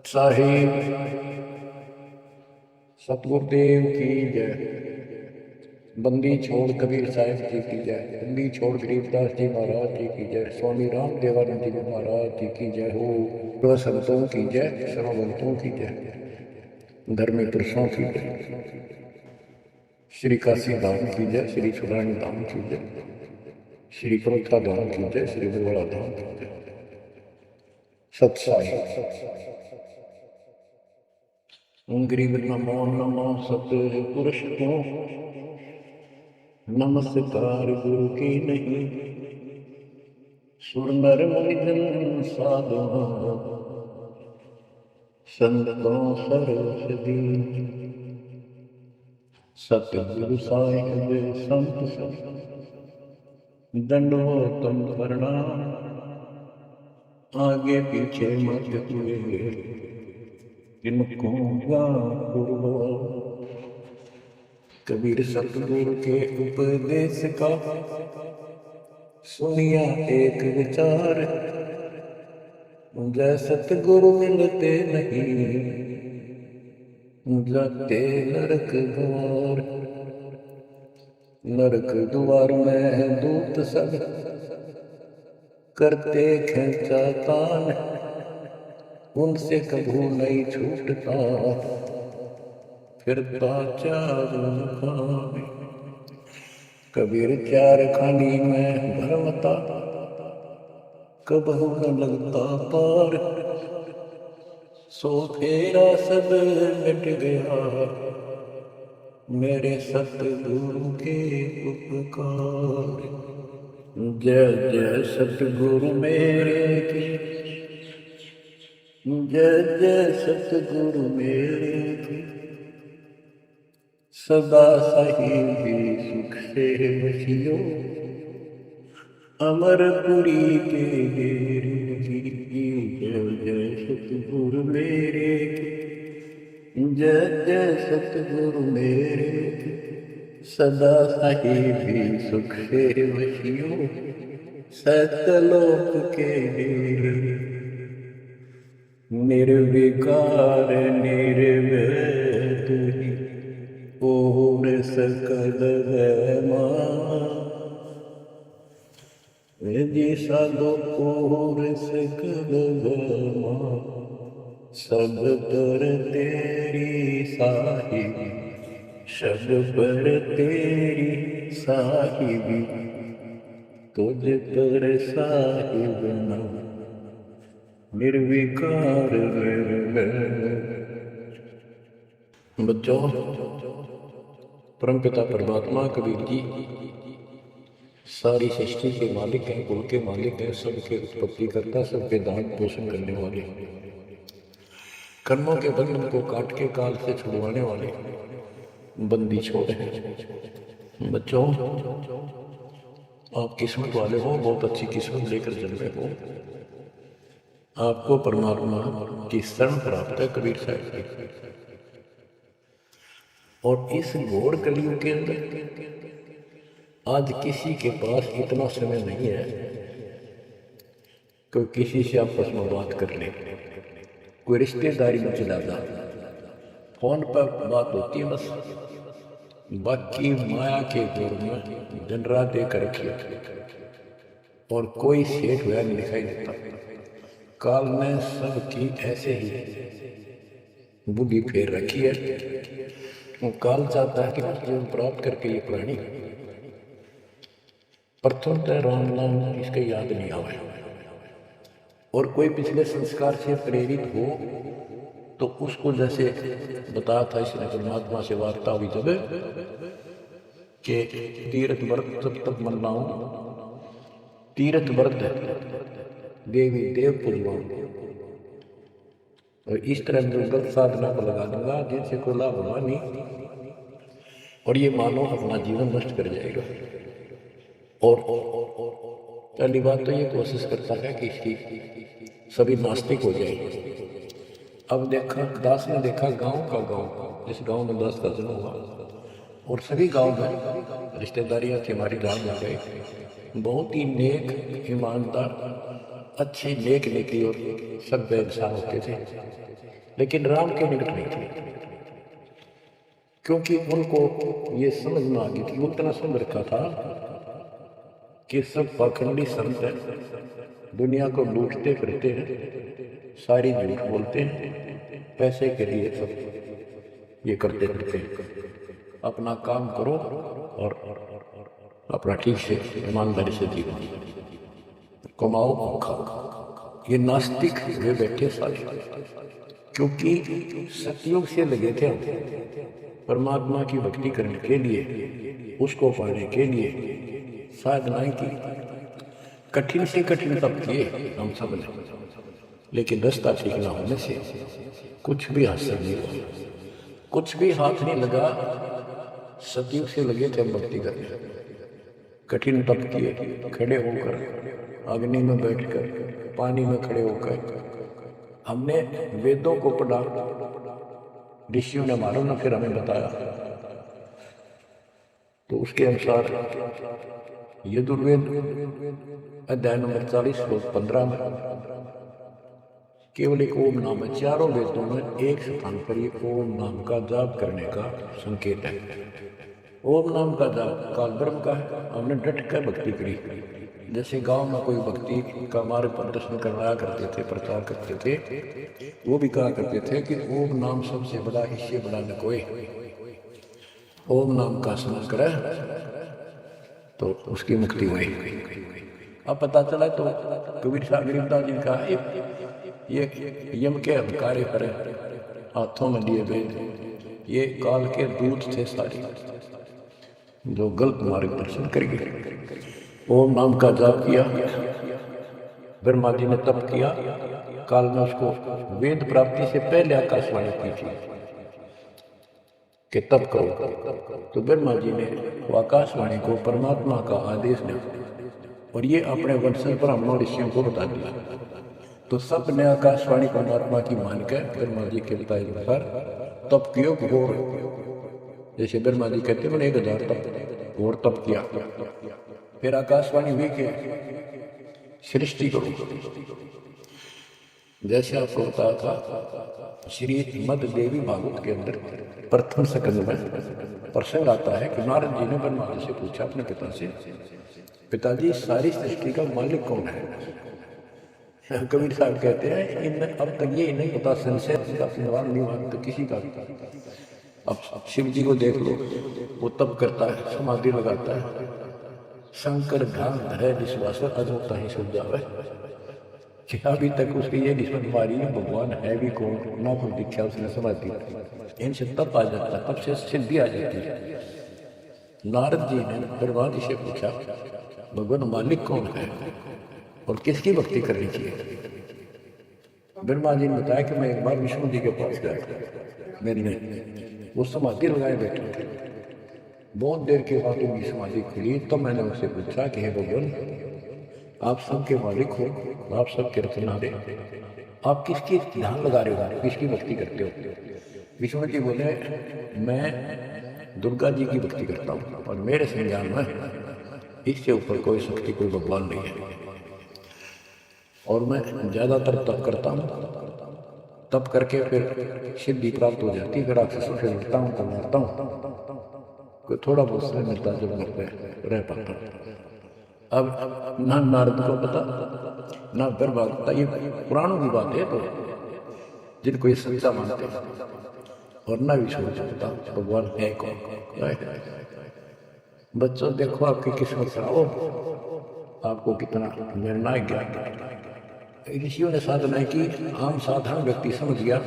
साहिब सतगुरुदेव की जय। बंदी छोड़ कबीर साहिब जी की जय। बंदी छोड़ गरीबदास जी महाराज जी की जय। स्वामी राम देवानंद जी महाराज जी की जय हो। सर्व संतों की जय, सर्वभक्तों की जय, धर्मी पुरुषों की जय। श्री काशी धाम की जय, श्री सुरानी धाम की जय, श्री परोथा धाम की जय, श्री बरवाड़ा धाम की जय। सत्साई गरीब नमो नमो सतपुरुष को नमस्कार गुरु की नहीं। सुर नर मुनिजन साधु संतों सरस दीन। सतगुरु साहिब संत दंडवतम प्रणाम। आगे पीछे मत हुए इनको कबीर सतगुरु के उपदेश का सुनिया एक विचार। जय सतगुरु मिलते नहीं जाते नरक द्वार। नरक द्वार में दूत सब करते खेचा तान। उनसे कभू नहीं छूटता फिरता चार खाने। कबीर चार खानी में भरमता कबहू न लगता पार। सो फेरा सब मिट गया मेरे सतगुरु के उपकार। जय जय सतगुरु मेरे की, जय जय सतगुरु मेरे की। सदा सही सुख से बसियो अमरपुरी के डेरे की। जय जय सतगुरु मेरे की, जय जय सतगुरु मेरे की। सदा सही सुख से बसियो सतलोक के डेरे। निर्विकार निर्वैर ही और सकल वैमा। जी साधो और सकल वैमा। सब पर तेरी साहिबी, सब पर तेरी साहिबी। तुझ पर साहिब ना निर्विकार। बच्चों, परमपिता परमात्मा कबीर जी सारी सृष्टि के मालिक हैं, कुल के मालिक हैं, सबके उत्पत्ति करता, सबके दान पोषण करने वाले, कर्मों के बंधन को काट के काल से छुड़वाने वाले बंदी छोड़ हैं। बच्चों, आप किस्मत वाले हो, बहुत अच्छी किस्मत लेकर जन्मे हो। आपको परमात्मा की शरण प्राप्त है कबीर साहिब की। और इस घोर कलयुग के अंदर आज किसी के पास इतना समय नहीं है कोई किसी से आपस में बात कर ले, कोई रिश्तेदारी में चला जा। फोन पर बात होती है बस, बाकी माया के दौर में दिन रात देकर रखी और कोई सेठ हुआ नहीं दिखाई देता। काल में सबकी ऐसे ही बुद्धि फेर रखी है। काल चाहता है कि जीवन प्राप्त करके ये प्राणी प्रथमतः राम नाम इसके याद नहीं आवे। और कोई पिछले संस्कार से प्रेरित हो तो उसको जैसे बताया था इसने परमात्मा से वार्ता हुई जब कि तीर्थ व्रत तब तक मनाऊं, तीर्थ व्रत देवी देव पूजवाऊं। और इस तरह मैं गलत साधना को लगा दूंगा जिनसे कोई लाभ हुआ नहीं और ये मानो अपना जीवन नष्ट कर जाएगा। और पहली बात तो ये कोशिश करता है कि इसकी सभी नास्तिक हो जाए। अब देखा दास ने देखा गांव का गांव, जिस गांव में दास का जन्म हुआ और सभी गांव में रिश्तेदारियां थी हमारी, गांव में गए बहुत ही नेक ईमानदार अच्छे नेक नेकी और सभ्य इंसान होते थे, लेकिन राम के निकट नहीं थे, क्योंकि उनको ये समझ में आ गई थी, वो इतना समझ रखा था कि सब पाखंडी संत हैं, दुनिया को लूटते फिरते हैं, सारी झूठ बोलते हैं, पैसे के लिए सब ये करते फिरते हैं। अपना काम करो और अपना ठीक से ईमानदारी से जीवन कमाओ और खाओ। ये नास्तिक वे बैठे सारे, क्योंकि सतयुग से लगे थे परमात्मा की भक्ति करने के लिए, उसको पाने के लिए साधनाएं की, कठिन से कठिन तप किए हम सब ने, लेकिन रास्ता ठीक ना होने से कुछ भी हासिल नहीं हुआ, कुछ भी हाथ नहीं लगा। सतयुग से लगे थे हम भक्ति करने, कठिन तप किए, खड़े होकर अग्नि में बैठकर, पानी में खड़े होकर हमने वेदों को पढ़ा, ऋषियों ने मालूम ना फिर हमें बताया, तो उसके अनुसार यजुर्वेद अध्याय नंबर 40 श्लोक 15 में केवल एक ओम नाम है। चारों वेदों में एक स्थान पर ये ओम नाम का जाप करने का संकेत है। ओम नाम का जाप काल ब्रह्म का है। हमने डट कर भक्ति करी, जैसे गांव में कोई भक्ति का मार्ग प्रदर्शन करवाया करते थे, प्रचार करते थे, वो भी कहा करते थे कि ओम नाम सबसे बड़ा, इससे बड़ा न कोई। ओम नाम का स्मरण करे तो उसकी मुक्ति हुई। अब पता चला तो कबीर साहब गरीबदास जी का ये यम के अधिकारी पर हाथों में दिए वेद, ये काल के दूत थे सारे, जो गलत मार्गदर्शन करेंगे। ओम नाम का जाप किया, ब्रह्मा जी ने तप किया, काल में उसको वेद प्राप्ति से पहले आकाशवाणी की थी कि तप करो, तो ब्रह्मा जी ने वो आकाशवाणी को परमात्मा का आदेश दिया और ये अपने वंशज ब्राह्मणों ऋषियों को बता दिया। तो सब ने आकाशवाणी परमात्मा की मानकर ब्रह्मा जी के बताए अनुसार तप कियो घोर, जैसे ब्रह्मा जी कहते हैं 1000 तप घोर तप किया। फिर आकाशवाणी हुई के सृष्टि करो, जैसे आपको बताया था श्री मद देवी भागवत के अंदर प्रथम स्कंद में प्रसंग आता है कि नारद जी ने ब्रह्मा जी से पूछा अपने पिता से, पिताजी सारी सृष्टि का मालिक कौन है? कबीर साहब कहते हैं इन अब तक ये नहीं पता, संशय का निवारण नहीं तो किसी का। अब शिव जी को देख लो, वो तप करता है, समाधि लगाता है, शंकर ध्यान धरे विश्वास अजोता ही सुन जावे, कि अभी तक उसकी ये दुश्मन मारी है भगवान है भी कौन, ना कोई दीक्षा उसने समाधि, इनसे तप आ जाता है, तब से सिद्धि आ जाती है। नारद जी ने ब्रह्मा जी से पूछा भगवान मालिक कौन है और किसकी भक्ति करनी चाहिए? ब्रह्मा जी ने बताया कि मैं एक बार विष्णु जी के पास गया, मैंने वो समाधि लगाए बैठे थे, बहुत देर के बाद उनकी समाधि खुली, तो मैंने उससे पूछा कि हे भगवान आप सबके मालिक हो, आप सबके रचनारे, आप किसकी ध्यान लगा रहे हो, किसकी भक्ति करते हो? विष्णु जी बोले मैं दुर्गा जी की भक्ति करता हूँ और मेरे संज्ञान में इससे ऊपर कोई शक्ति, कोई भगवान नहीं है, और मैं ज्यादातर तप करता हूँ, तप करके फिर सिद्धि प्राप्त हो जाती है, फिर राक्षसों से लड़ता हूँ, तो मारता हूँ, कोई थोड़ा बहुत समय मिलता है जब घर पे रह पाता। अब ना नारद को पता ना ब्रह्मा को पता, ये पुराणों की बात है, तो जिनको ये सच्चा मानते हैं, और ना विष्णु को पता भगवान है कौन। बच्चों देखो आपकी किस्मत खराब, आपको कितना निर्णायक ज्ञान। ऋषियों ने साधना की, आम साधारण व्यक्ति समझ गया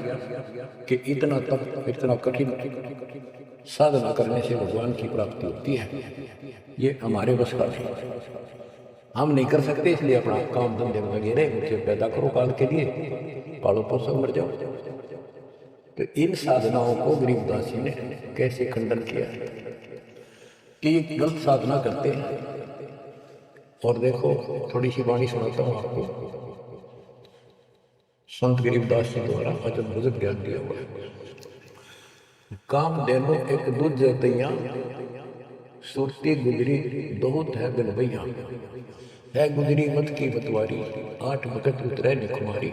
कि इतना तप, इतना कठिन साधना करने से भगवान की प्राप्ति होती है, ये हमारे बस का नहीं, हम नहीं कर सकते, इसलिए अपना काम धंधे में लगे रहे, बच्चे पैदा करो काल के लिए, पालो पोषो मर जाओ। तो इन साधनाओं को गरीबदास जी ने कैसे खंडन किया कि ये गलत साधना करते हैं। और देखो थोड़ी सी वाणी सुनाता हूँ आपको, संत गरीबदास जी द्वारा अजब बुजुर्ग ज्ञान दिया हुआ है। काम देनो एक दूज तैया, सुरती गुजरी बहुत है बिन भैया, है गुजरी मत की मतवारी, 8 बखत उतरे निकुमारी।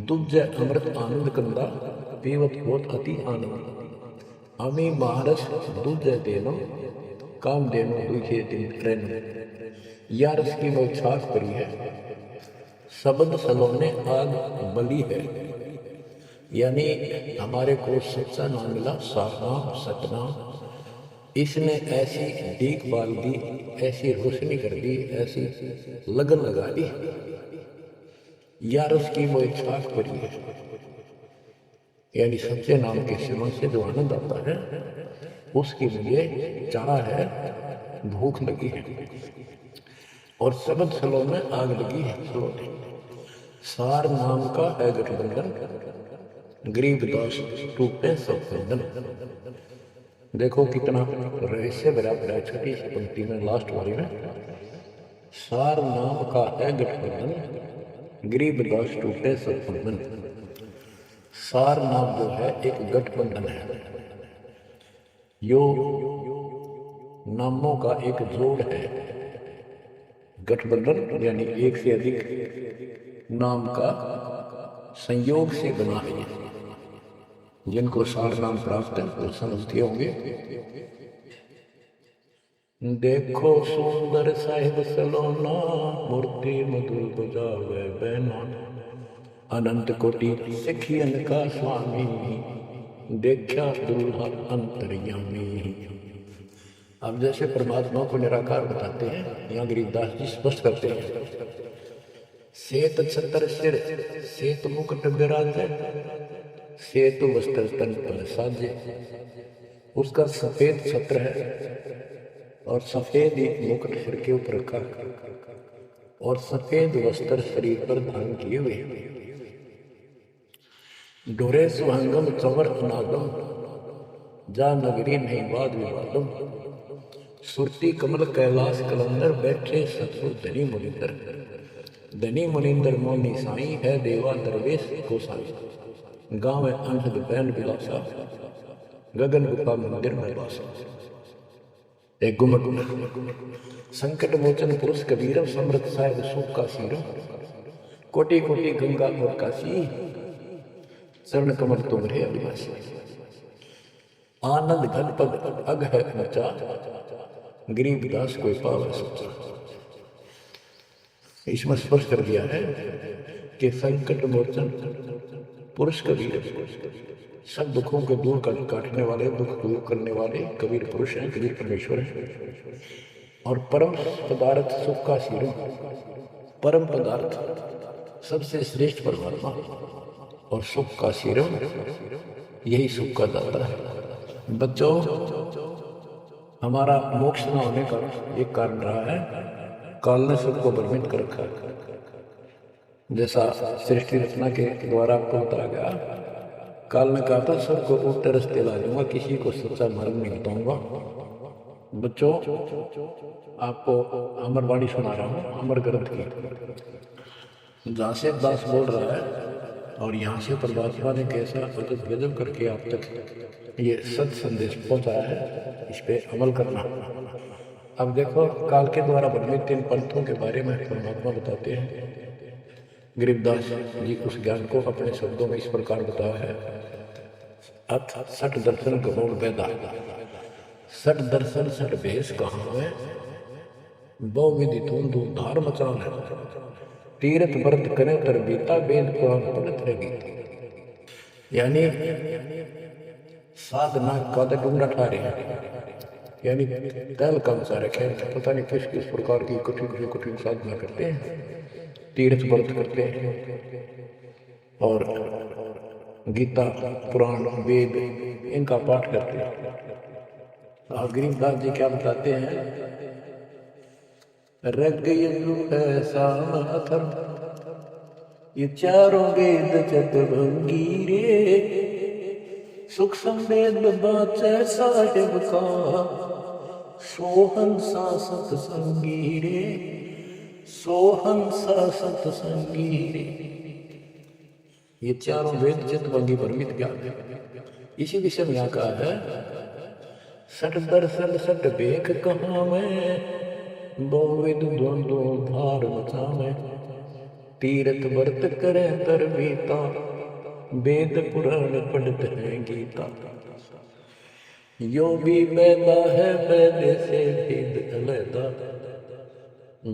दूज अमृत आनंद कंदा, पीवत होत अति आनंद। अमी महारस दूज देनो, काम देनो दूजे दिन रेनो। या रस की वो छाक परी है, शब्द सलोने आग बली है। यानी हमारे को सच्चा नाम मिला, सारनाम सतनाम। इसने ऐसी डीक बाल दी, ऐसी रोशनी कर दी, ऐसी लगन लगा दी। यार उसकी वो छाक पड़ी है, यानी सच्चे नाम के सेवन से जो आनंद आता है उसकी मुझे चाह है, भूख लगी है। और शब्द सलों में आग लगी है। सार नाम का है गठबंधन, गरीब दास टूटे सब बंधन। देखो कितना रहस्य भरा पड़ा है छोटी सी पंक्ति में, लास्ट वाली में। सार नाम का है गठबंधन, गरीब दास टूटे सब बंधन। सार नाम जो है एक गठबंधन है, यो नामों का एक जोड़ है। गठबंधन यानी एक से अधिक नाम का संयोग से बना है। जिनको सार नाम प्राप्त है वो समझते होंगे। देखो सुंदर साहिब सलोना, मूर्ति मधुर बजावे बैना। अनंत कोटि सिखियन का स्वामी, देखा दूल्हा अंतर्यामी। अब जैसे परमात्मा को निराकार बताते हैं, यहाँ गरीबदास जी स्पष्ट करते हैं। सेत छत्र सिर, सेत मुकुट विराजे, सेतु वस्त्र तन पर साजे। उसका सफेद छत्र है और सफेद एक मुकुट सिर के ऊपर रखा और सफेद वस्त्र शरीर पर धारण किए हुए। डोरे सुहंगम चवर अनागम, जा नगरी नहीं वाद विवादम। सुरती कमल कैलाश कलंदर, बैठे सतगुर धनी मुनिंदर। धनी मुनिंदर मोनी साई, है देवा दरवेश को साई। गाँव है अनहद बैन विलासा, गगन गुफा मंदिर में वासा। एक गुमट संकट मोचन पुरुष कबीरम, समृत साहिब सुख का सीरम। कोटि कोटि गंगा और काशी, चरण कमल तुम्हारे अविनाशी। आनंद घन पद अग है ऊंचा, गरीबदास कोई पावे सोचा। इसमें स्पष्ट कर दिया है कि संकट मोचन पुरुष कबीर, सब दुखों को दूर काटने वाले, दुख दूर करने वाले कबीर पुरुष हैं, कबीर परमेश्वर हैं। और परम पदार्थ सुख का सीरम, परम पदार्थ सबसे श्रेष्ठ परमात्मा और सुख का सीरम, यही सुख का दाता है। बच्चों, हमारा मोक्ष न होने का एक कारण रहा है, काल ने सबको भ्रमित कर रखा है। जैसा सृष्टि रचना के द्वारा आपको बताया गया, काल ने कहा था सबको उल्टे रास्ते ला दूंगा, किसी को सच्चा मार्ग नहीं बताऊंगा। बच्चों, आपको अमरवाणी सुना रहा हूँ, अमर ग्रंथ की, जहाँ से दास बोल रहा है और यहाँ से परमात्मा ने कैसा अजब गजब करके आप तक ये सत संदेश पहुँचाया है, इस पे अमल करना। अब देखो, काल के द्वारा भ्रमित 3 पंथों के बारे में परमात्मा बताते हैं। गरीबदास जी उस ज्ञान को अपने शब्दों में इस प्रकार बताया है। अथ सठ दर्शन गौण वेदा, सठ दर्शन सठ भेष कहाँ है, बहु विधि धूम धार मचान है। तीर्थ व्रत करे तर बीता, वेद पुराण पढ़त रह गीता। यानी साधना का ढूंढा ठारे हैं, यानी तैल कम सारे खेल, पता नहीं किस किस प्रकार की कठिन साधना करते हैं, तीर्थ व्रत करते हैं और गीता पुराण वेद इनका पाठ करते हैं। और गरीबदास जी क्या बताते हैं, रग ऐसा अथर, ये चारों वेद चतुरंगी रे। सुख संवेद बाचे साहिब का, सोहन सा सतसंगी रे, सोहन सा सतसंगी रे। ये चारों वेद चितवंगी परमित ज्ञान है। इसी विषय में यहाँ कहा है, सठ दर्शन सठ बेख कहाँ में, बहुविध द्वंद्व भार मचावे, तीर्थ व्रत करे तर बीता, वेद पुराण पढ़त है गीता। यो भी बैदा है बैदे से भेद अलैदा,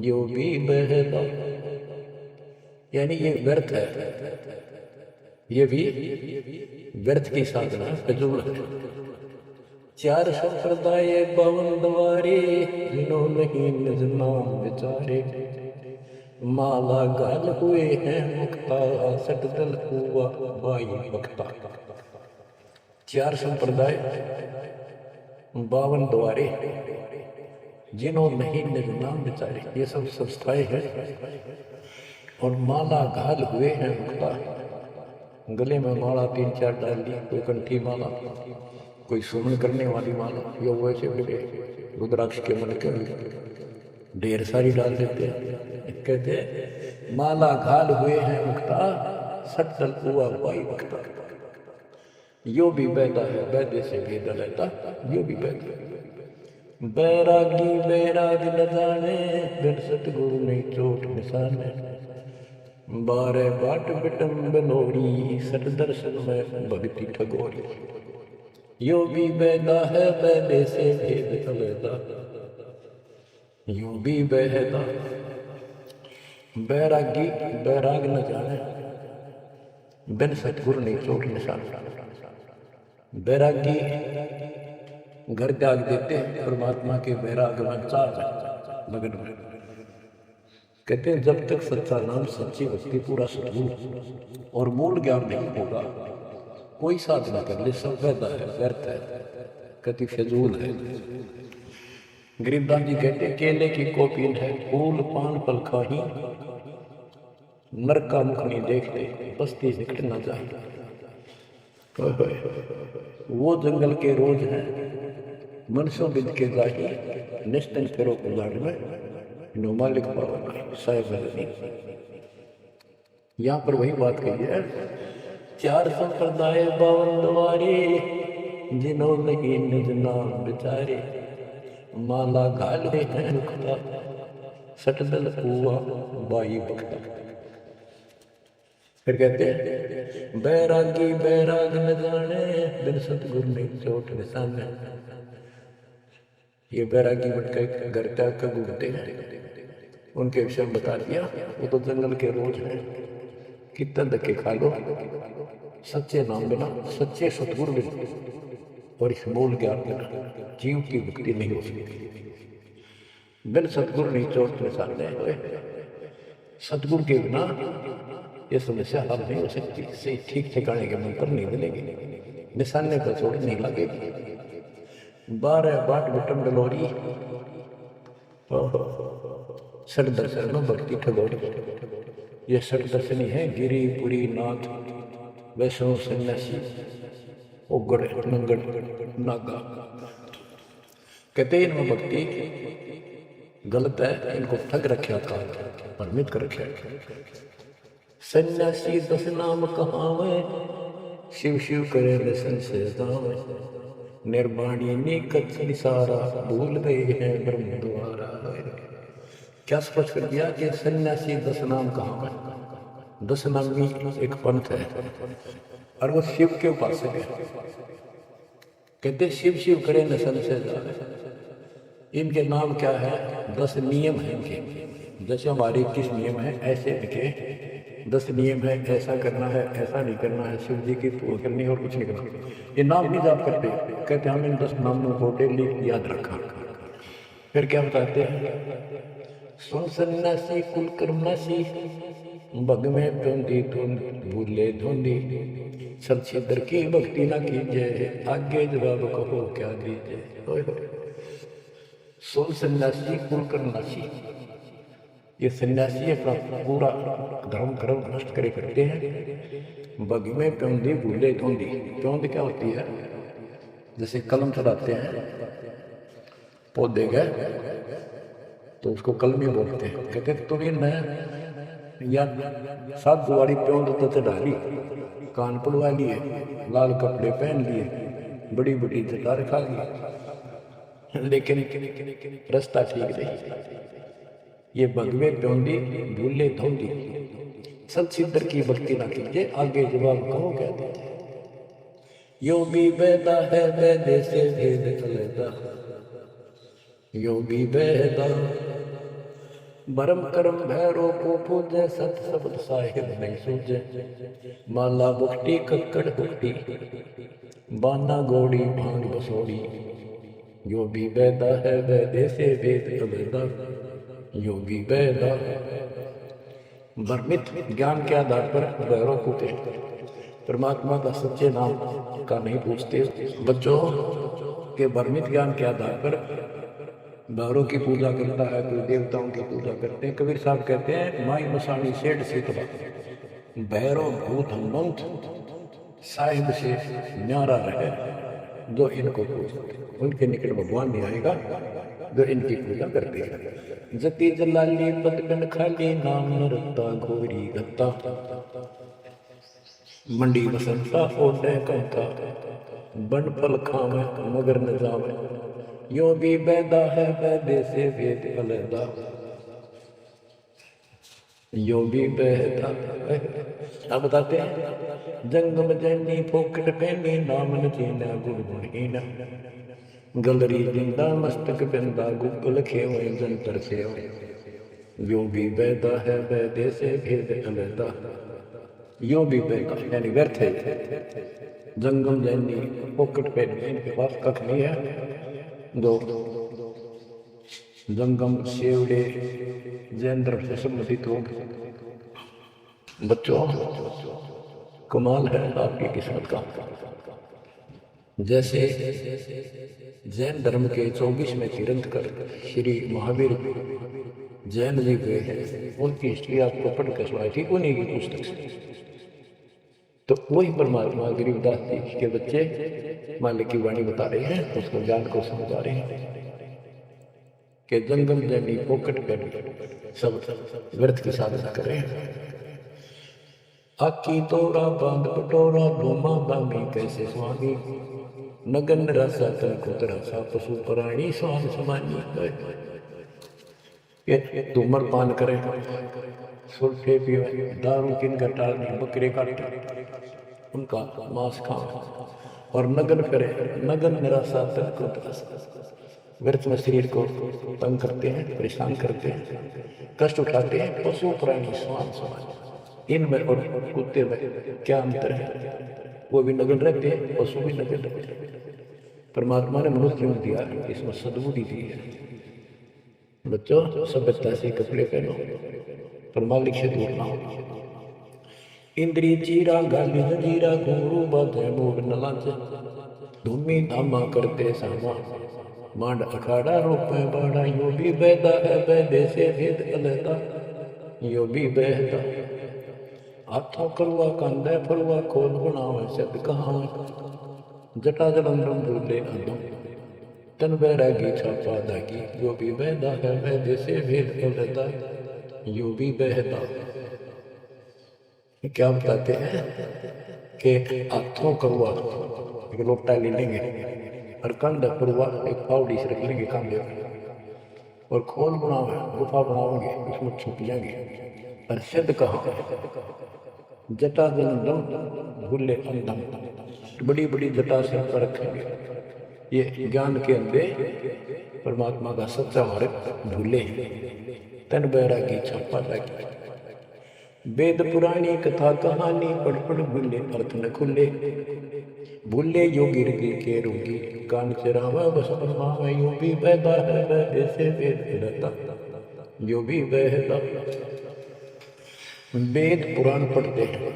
यो भी बहदा, यानी ये व्यर्थ है, ये भी व्यर्थ की साधना फजूल है। चार संप्रदाय बावन द्वारे, जिन्हों नहीं निज नाम विचारे, माला गाल हुए हैं मुक्ता, सट दल हुआ बाई बख्ता। चार संप्रदाय 52 द्वारे, जिन्हों नहीं निज नाम विचारे, ये सब संस्थाएं हैं। और माला घाल हुए हैं मुक्ता, गले में माला 3-4 डाल ली, कोई कंठी माला, कोई सुमन करने वाली माला, या वैसे बड़े रुद्राक्ष के मन के ढेर सारी डाल देते हैं। कहते हैं माला घाल हुए हैं मुक्ता, सट दल हुआ बाई बख्ता। यो भी बैदा है बैदे से भेद अलैदा, यो भी बैदा। बैरागी बैराग न जाने, बिन सतगुरु नहीं चोट निशाने, बारे बाट बिटम बनोरी, सट दर्शन में भक्ति ठगोरी। यो भी बैदा है बैदे से भेद अलैदा, यो भी बैदा। बैरागी बैराग न जाने, बिन सतगुरु नहीं चोट निशान। बैरागी घर त्याग देते हैं परमात्मा के वैराग में चार लगन में। कहते हैं जब तक सच्चा नाम सच्ची भक्ति पूरा सतगुरु और मूल ज्ञान नहीं होगा, कोई साधना कर ले सब वैदा है, व्यर्थ है, कति फजूल है। गरीबदास जी कहते केले की कोपीन है, फूल पान फल खाही, नर का मुख नहीं देखते, बस्ती निकट न जाए। वो जंगल के रोज हैं, मनसों बिद के जाही, निस्तन फेरो उजाड़ में नो मालिक पावा साहेब। यहाँ पर वही बात कही है, चार संप्रदाय 52 द्वारे, जिन्हों नहीं निज नाम विचारे, माला घाल हैं मुक्ता, सट दल हुआ बाई बख्ता। फिर कहते हैं बैरागी बैराग न जाने, बिन सतगुरु नहीं चोट निशाने। ये बैरागी भटका घर त्याग कर घूमते हैं, उनके विषय में बता दिया। वो तो जंगल के रोज हैं, कितना धक्के खा लो, सच्चे नाम बिना, सच्चे सतगुरु बिना और इस मूल ज्ञान बिना जीव की मुक्ति नहीं हो सकती। बिन सतगुरु नहीं चोट निशाने, सतगुरु के बिना ये समस्या हल नहीं हो सकती। सही ठीक ठिकाने के मन पर नहीं मिलेगी, निशाने पर चोट नहीं लगेगी। 12 बाट बटम डलोरी, सट दर्शन में भक्ति ठगोरी। ये सट दर्शनी है गिरिपुरी नाथ वैष्णव सन्यासी उगड़ नंगड़ नागा। कहते इनमें भक्ति गलत है, इनको ठग रखा था, भ्रमित कर रखा। सन्यासी 10 नाम कहावे, शिव शिव करे दर्शन से जावे, निर्वाणी निकट निसारा, भूल गए हैं ब्रह्म द्वारा। क्या स्पष्ट कर दिया कि सन्यासी 10 नाम कहावे। 10 नामी एक पंथ है और वो शिव के उपासक है। कहते शिव शिव करे न संशय जावे। इनके नाम क्या है? 10 नियम है इनके। जैसे हमारे 21 नियम है, ऐसे इनके 10 नियम है। ऐसा करना है, ऐसा नहीं करना है, शिव जी की पूजा करनी है और कुछ नहीं करना। ये नाम नहीं जाप करते, कहते हम इन 10 नामों को डेली याद रखा। फिर क्या बताते हैं? सुन सन्यासी कुल कर्मनासी, भग में प्योंदी धुंध भूले धुंधी, सब छिद्र की भक्ति न कीजिए, आगे जवाब कहो क्या दीजिए। सुन सन्यासी कुल कर्मनासी, ये सन्यासी अपना पूरा धर्म कर्म नष्ट करे करते हैं। बग में प्योंदी भूले धुंधी। प्योंद क्या होती है? जैसे कलम चढ़ाते हैं पौधे गए तो उसको कलमी बोलते हैं। कहते तुम इन या 7 दुआरी प्योंद तो चढ़ा ली, कान पड़वा लिए, लाल कपड़े पहन लिए, बड़ी बड़ी जटा रखा ली, लेकिन रास्ता ठीक नहीं। ये भगवे प्योंदी भूले धोंदी, सत सिद्धर की भक्ति ना कीजिए, आगे जवाब कहो क्या दीजिए। यो भी बैदा है बैदे से भेद अलैदा, यो भी बैदा भरम करम भैरो को पूजे, सत शब्द साहिब नहीं सूझे। माला बुखटी कक्कड़ बुखटी, बाना गोड़ी भांग बसोड़ी, यो भी बैदा है बैदे से भेद अलैदा, यो भी बैदा। भ्रमित ज्ञान के आधार पर भैरव को परमात्मा का सच्चे नाम का नहीं पूछते बच्चों के। भ्रमित ज्ञान के आधार पर भैरव की पूजा करता है, कोई देवताओं की पूजा करते हैं। कबीर साहब कहते हैं माई मसानी सेठ सीतला, भैरव भूत मंथ साहिब से न्यारा रहे जो इनको पूजते, उनके निकट भगवान नहीं आएगा जो इनकी पूजा करते हैं। जति जलाली पदकन खाली, नाम नरता घोरी गत्ता, मंडी बसंता ओढ़े कंका, बन फल खावे मगर न जावे, यो भी बैदा है बैदे से भेद अलैदा, यो भी बैदा। अब बताते हैं जंगम जैनी फोकट पहनी, नाम न जीना गुण गुणहीना, गलरी जिंदा मस्तक बिंदा, गुगल खेवे जंतर से, यो भी बैदा है बैदे से भेद अलैदा, यो भी बैदा यानी व्यर्थ है। जंगम जैनी फोकट पहनी, इनके पास कख नहीं है। जो जंगम सेवड़े जैन धर्म से संबंधित हो बच्चों, कमाल है आपकी किस्मत का। जैसे जैन धर्म के 24वें तीर्थंकर श्री महावीर जैन जी हुए हैं, उनकी हिस्ट्री आपको पढ़ कर सुनाई थी उन्हीं की पुस्तक से। तो वही परमात्मा गरीबदास जी के बच्चे मालिक की वाणी बता रहे हैं, उसको ज्ञान को समझा रहे हैं कि जंगम जैनी पोकट पे सब व्यर्थ की साधना करें। आकी तोरा बांध पटोरा, डोमा दामी कैसे स्वामी, नगन रसा तन को तरसा, पशु प्राणी स्वान समानी। ये धूम्रपान करें, सुल्फे पीवे, दारू किन घटानी, बकरे काटे उनका मांस खाओ, और नगन करे, नगन निराशा तन को तरसा, व्यर्थ में शरीर को तंग करते हैं, परेशान करते हैं, कष्ट उठाते हैं। पशु प्राणी स्वान समानी, इनमें और कुत्ते में क्या अंतर है? वो भी नगन रहते हैं, पशु भी नगन रहते हैं। परमात्मा ने मनुष्य जीवन दिया, इसमें सद्बुद्धि दी है। बच्चों सभ्यता से कपड़े पहनो, पर मालिक से दूर ना हो। इंद्री चीरा गाली जजीरा, घुंगरू बाधे मोर न लांचे, धूमी धामा करते सामा, मांड अखाड़ा रोपे बाड़ा, यो भी बैदा है बैदे से भेद अलैदा, यो भी बैदा। हाथों करुआ कांदे फरुआ, खोल बनावे शब्द कहावे, जटा जलंधरम भूले अदम, तन बैरागी छापा दागी, यो भी बैदा है बैदे से भेद अलैदा, यो भी बैदा। क्या बताते हैं कि हाथों करुआ एक लोटा ले लेंगे, और कंध करुआ एक फावड़ी से रख लेंगे कांधे, और खोल बनावे गुफा बनाओगे, उसमें छुप जाएंगे। और सिद्ध कहा जटा जलंधरम भूले अंधम, बड़ी बड़ी जटा सिर पर रखेंगे। ये ज्ञान के अंधे परमात्मा का सच्चा हमारे भूले, तन बैरागी छापा लागी, वेद पुरानी कथा कहानी, पढ़ पढ़ भूले अर्थ न खुले, भूले योगी हृदय के रोगी, कान चरावा बस परमावे, यो भी बैदा है बैदे से भेद अलैदा, यो भी बैदा। वेद पुराण पढ़ते हैं,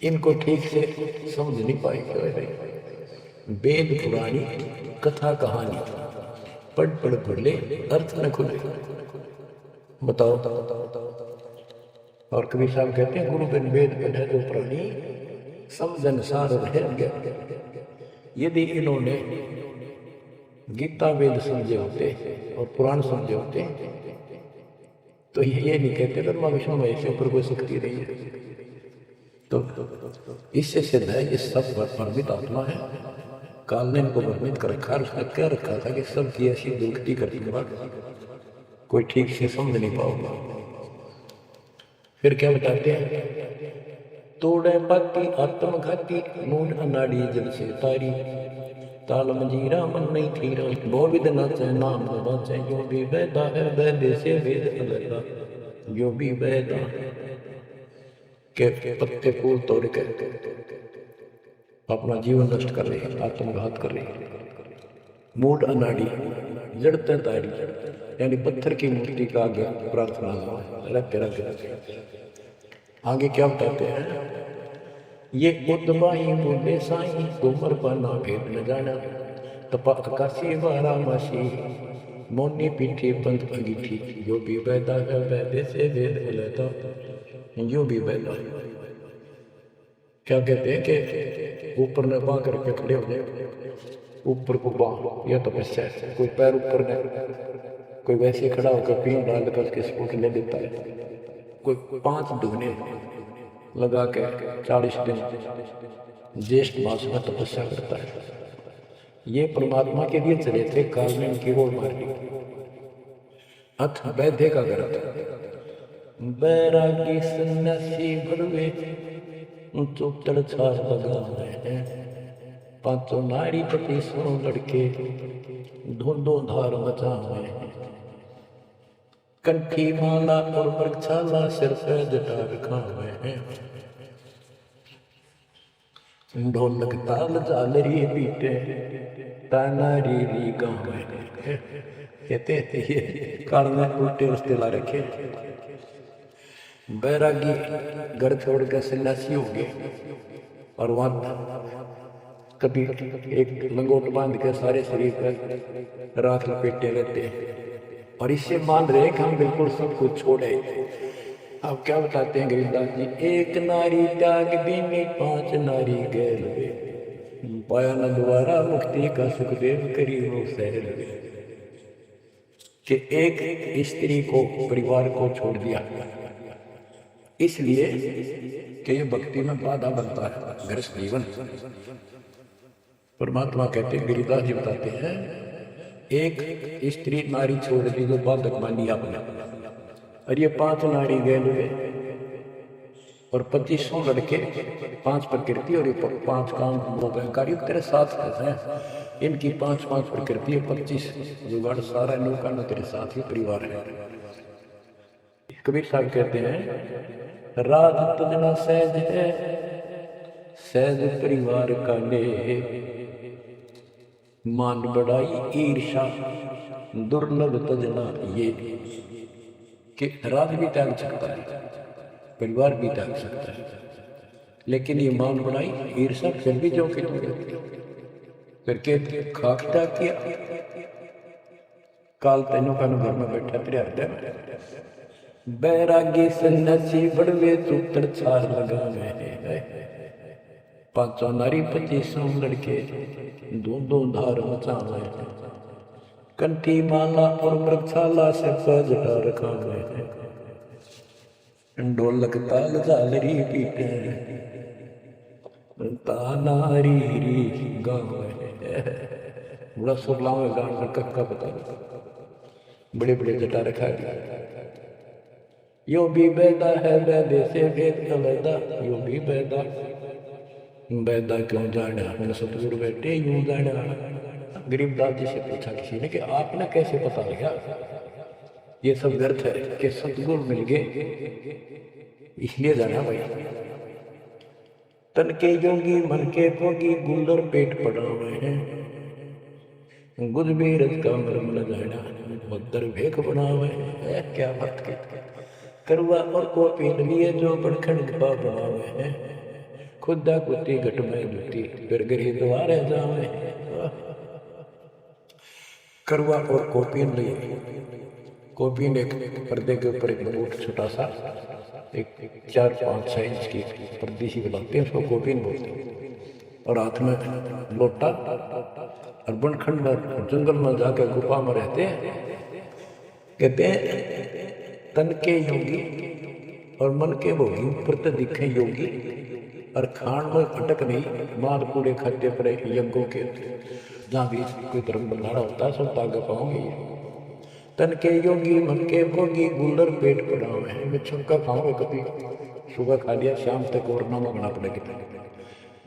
इनको ठीक से समझ नहीं पाएंगे। वेद पुरानी कथा कहानी, पढ़ पढ़ भूले अर्थ न खुले। बताओ। और कबीर साहब कहते हैं गुरु बिन वेद पढ़े तो प्राणी, समझन सार रहे ज्ञान। यदि इन्होंने गीता वेद समझे होते और पुराण समझे होते तो ये नहीं कहते ब्रह्मा विष्णु महेश के ऊपर कोई शक्ति नहीं है। तो इससे सिद्ध है ये सब भ्रमित आत्मा है। काल ने इनको भ्रमित कर रखा, उसने कह रखा था कि सबकी ऐसी दुर्गति करने के बाद कोई ठीक से समझ नहीं पाओगे। फिर क्या बताते हैं, तोड़े बाकी आत्मघाती मूड अनाड़ी जब से तारी, ताल मंजीरा मन नहीं थीरा वो विद नाचे नाम बाचे, यो भी वैदा है वैदे से वेद अलगा, यो भी वैदा के पत्ते फूल तोड़ के अपना जीवन नष्ट कर रहे हैं, आत्मघात कर रहे हैं। मूड अनाड़ी जड़ते तारी, यानी पत्थर की मूर्ति का आगे प्रार्थना रख के आगे क्या बताते हैं, ये उतबाही बोले साई उमर पाना भेद न जाना, तपा आकाशी वारा मासी मोनी पीठी बंद अंगीठी, यो भी वैदा है वैदे से वेद अलगा, यो भी वैदा। क्या कहते हैं कि ऊपर ने बांह करके खड़े हो जाए, ऊपर को बांह या तपस्या है, कोई पैर ऊपर ने, कोई वैसे खड़ा होकर पीन डाल कर उसके सपोर्ट ले देता है, कोई 5 दुगने लगा के 40 दिन ज्येष्ठ मास में तपस्या करता है। ये परमात्मा के लिए चले थे, काल ने उनकी रोड मार ली। अथ वैद्य का ग्रंथ, बैरागी सन्यासी भरवे चौतड़ छार लगा है, 500 नारी पति 100 लड़के धुंधो धार मचा हुए हैं, कंठी माला और मृगछाला सिर पे जटा रखा हुए हैं, ढोलक ताल झालरी बीटे तानारी री गाँव में। कहते थे ये काल में उल्टे रस्ते ला रखे। बैरागी घर छोड़ कर सन्यासी हो गए और वहाँ कभी एक लंगोट बांध के सारे शरीर पर राख लपेटे रहते हैं और इससे मान रहे कि हम बिल्कुल सब कुछ छोड़े। अब क्या बताते हैं गरीबदास जी, एक नारी त्याग दीनी 5 नारी गैर वे, पाया न द्वारा मुक्ति का सुखदेव करी वो सहर वे। कि एक स्त्री को परिवार को छोड़ दिया इसलिए कि ये भक्ति में बाधा बनता है गृहस्थ जीवन। परमात्मा कहते हैं, गिरिदास जी बताते हैं, एक स्त्री नारी छोड़ दी जो बाधक मानी आपने, और ये 5 नारी गए हुए और 2500 लड़के, 5 प्रकृति और 5 काम वो कार्य तेरे साथ हैं। इनकी 5-5 प्रकृति 25 जुगाड़ सारा नौका न तेरे साथ ही परिवार है। कबीर साहब कहते हैं, राज तुझना सहज है सहज परिवार का ले, मान बढ़ाई ईर्षा दुर्लभ तजना ये। कि राज भी त्याग सकता है, परिवार भी त्याग सकता है, लेकिन ये मान बढ़ाई ईर्षा फिर भी जो कि करके खाकता किया काल तेनों का घर में बैठा तेरे हृदय। बैरागी सन्यासी बड़वे सूत्र छार लगा में, 500 नारी 2500 लड़के दो धार मचा में, कंठी माला और मृगशाला से जटा रखा हुए हैं, ढोलक ताल झालरी पीटे तानारी गाँव है। बड़ा सुरलाव है गाँव में, कक्का बता बड़े बड़े जटा रखा है। यो भी बैदा है वैदे से वेद अलगा, यो भी बैदा बैदा क्यों जाना, मैंने सतगुरु बैठे यूं जाना। गरीबदास जी से पूछा किसी ने कि आपने कैसे पता लगा? ये सब व्यर्थ है कि सतगुरु मिल गए इसलिए जाना भाई। तन के योगी मन के भोगी गुंदर पेट पड़ा हुए हैं, गुज भी रज का मरम न जाना मद्दर भेख बना हुए हैं। क्या बात के करवा और को पीन लिए जो बड़खंड पा बना हुए हैं, खुदा कुत्ती घट में जुटी फिर गरी द्वारे जावे। करवा और कोपीन लिए, कोपीन एक पर्दे के ऊपर एक बूट छोटा सा एक 4-5 इंच की पर्दी सी बनाते हैं, उसको कोपीन बोलते हैं, और हाथ में लोटा। और बनखंड में जंगल में जाकर गुफा में रहते हैं। कहते हैं तन के योगी और मन के भोगी ऊपर तो दिखे योगी, और खान में अटक नहीं, मार कूड़े खाते पड़े यज्ञों के जहाँ भी कोई धर्म बंधारा होता है सब तागा पाओगे। तन के योगी मन के भोगी गुलर पेट पड़ावे हैं। मैं छुमका खाऊंगा कभी, सुबह खा लिया शाम तक और ना मंगना पड़ेगा।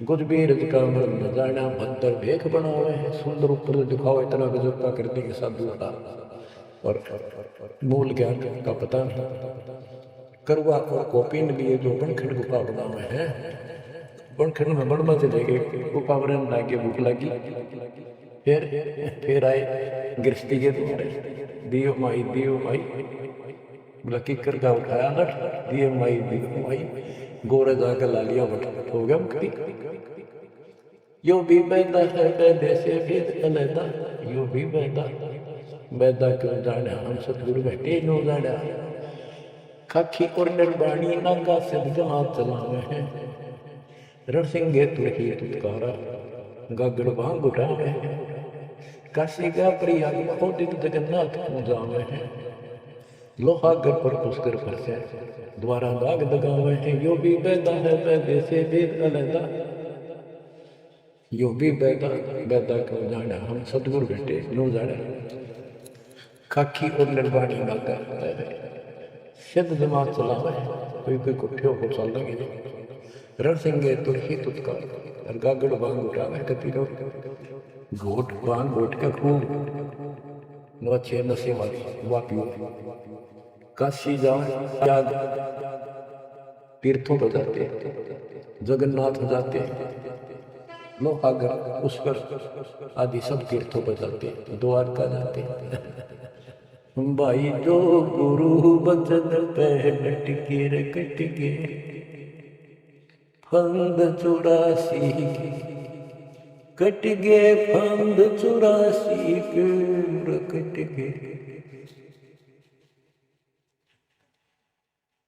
कुछ भी रजका मर न जाना भद्र भेख बनावे हैं। सुंदर ऊपर दिखाओ इतना गजब का करने के साथ दूसरा और मूल ज्ञान का पता नहीं। करुआ और कौपिन लिए जो बनखंड गुफा बनावे हैं, बनखंड में बनवा चले गए, गुफा बनने लागे, भूख लगी, फिर आए गृहस्थी के द्वारे, दियो माई बोला किकर का उठाया लट, दियो माई गोरे जाकर ला लिया वट, हो गया मुक्ति। यो भी बैदा है बैदे से भेद अलैदा, यो भी बैदा क्यों जाना हम सतगुरु बैठे नो जाना। खाखी और निर्वाणी नागा से जमात चलावे हैं। रणसिंगे तुलही तुतकारा गागड़ भांग उठावे हैं। काशी का प्रयाग खोदित जगन्नाथ पूजावे हैं। लोहागर पर पुष्कर पर से द्वारा दाग दगावे हैं। यो भी बैदा है बैदे से भेद अलैदा, यो भी बैदा क्यों जाना हम सतगुरु बैठे नो जाना। खाखी और निर्वाणी नागा सिद्ध जमात चलावे हैं। कोई कुठ्ठे हो चल लगे। रणसिंगे तुलही तुतकार और गागड़ भांग उठावे कति लोग घोट भांग घोट का खूब नचे नशे वाली वापियो। काशी जाओ याद तीर्थों पर जाते, जगन्नाथ जाते, लोहागर पुष्कर आदि सब तीर्थों पर जाते, द्वारका जाते। भाई जो गुरु बचन पे डट के कट के फंद 84 कट गए, फंद 84 के कट गए।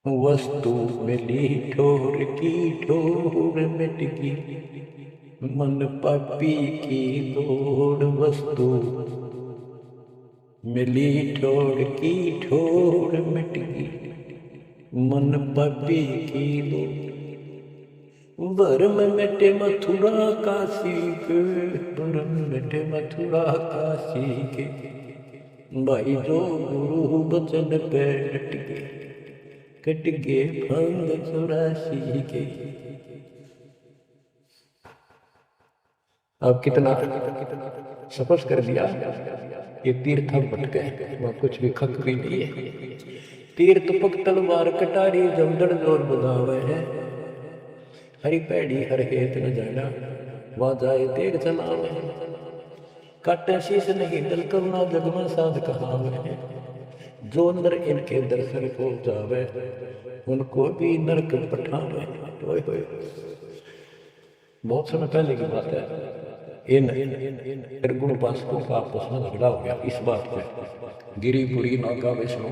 वस्तु मिली ठोर की ठोर मिट गई, मन पापी की दौड़। वस्तु मिली ठोर की ठोर मिट गई, मन पापी की दौड़। भरम मिटे मथुरा काशी के, भरम मिटे मथुरा काशी के। भाई जो गुरु बचन पे डट गए, कट गए फंद 84 के। अब कितना सफर कर दिया। ये तीर्थ हम भटके, वहाँ कुछ भी खक भी नहीं है। तीर्थ पक तलवार कटारी जमदड़ जोर बगावे है। हरी पैड़ी हर हेत न जाना, वहाँ जाए तेग चलावे है। काटे शीश नहीं दल करुणा जग में साध कहावे है। जो अंदर इनके दर्शन को जावे, उनको भी नरक पठावे। बहुत समय पहले की बात है। इन निर्गुण उपासकों का आपस में झगड़ा हो गया इस बात पे। गिरिपुरी नागा विष्णु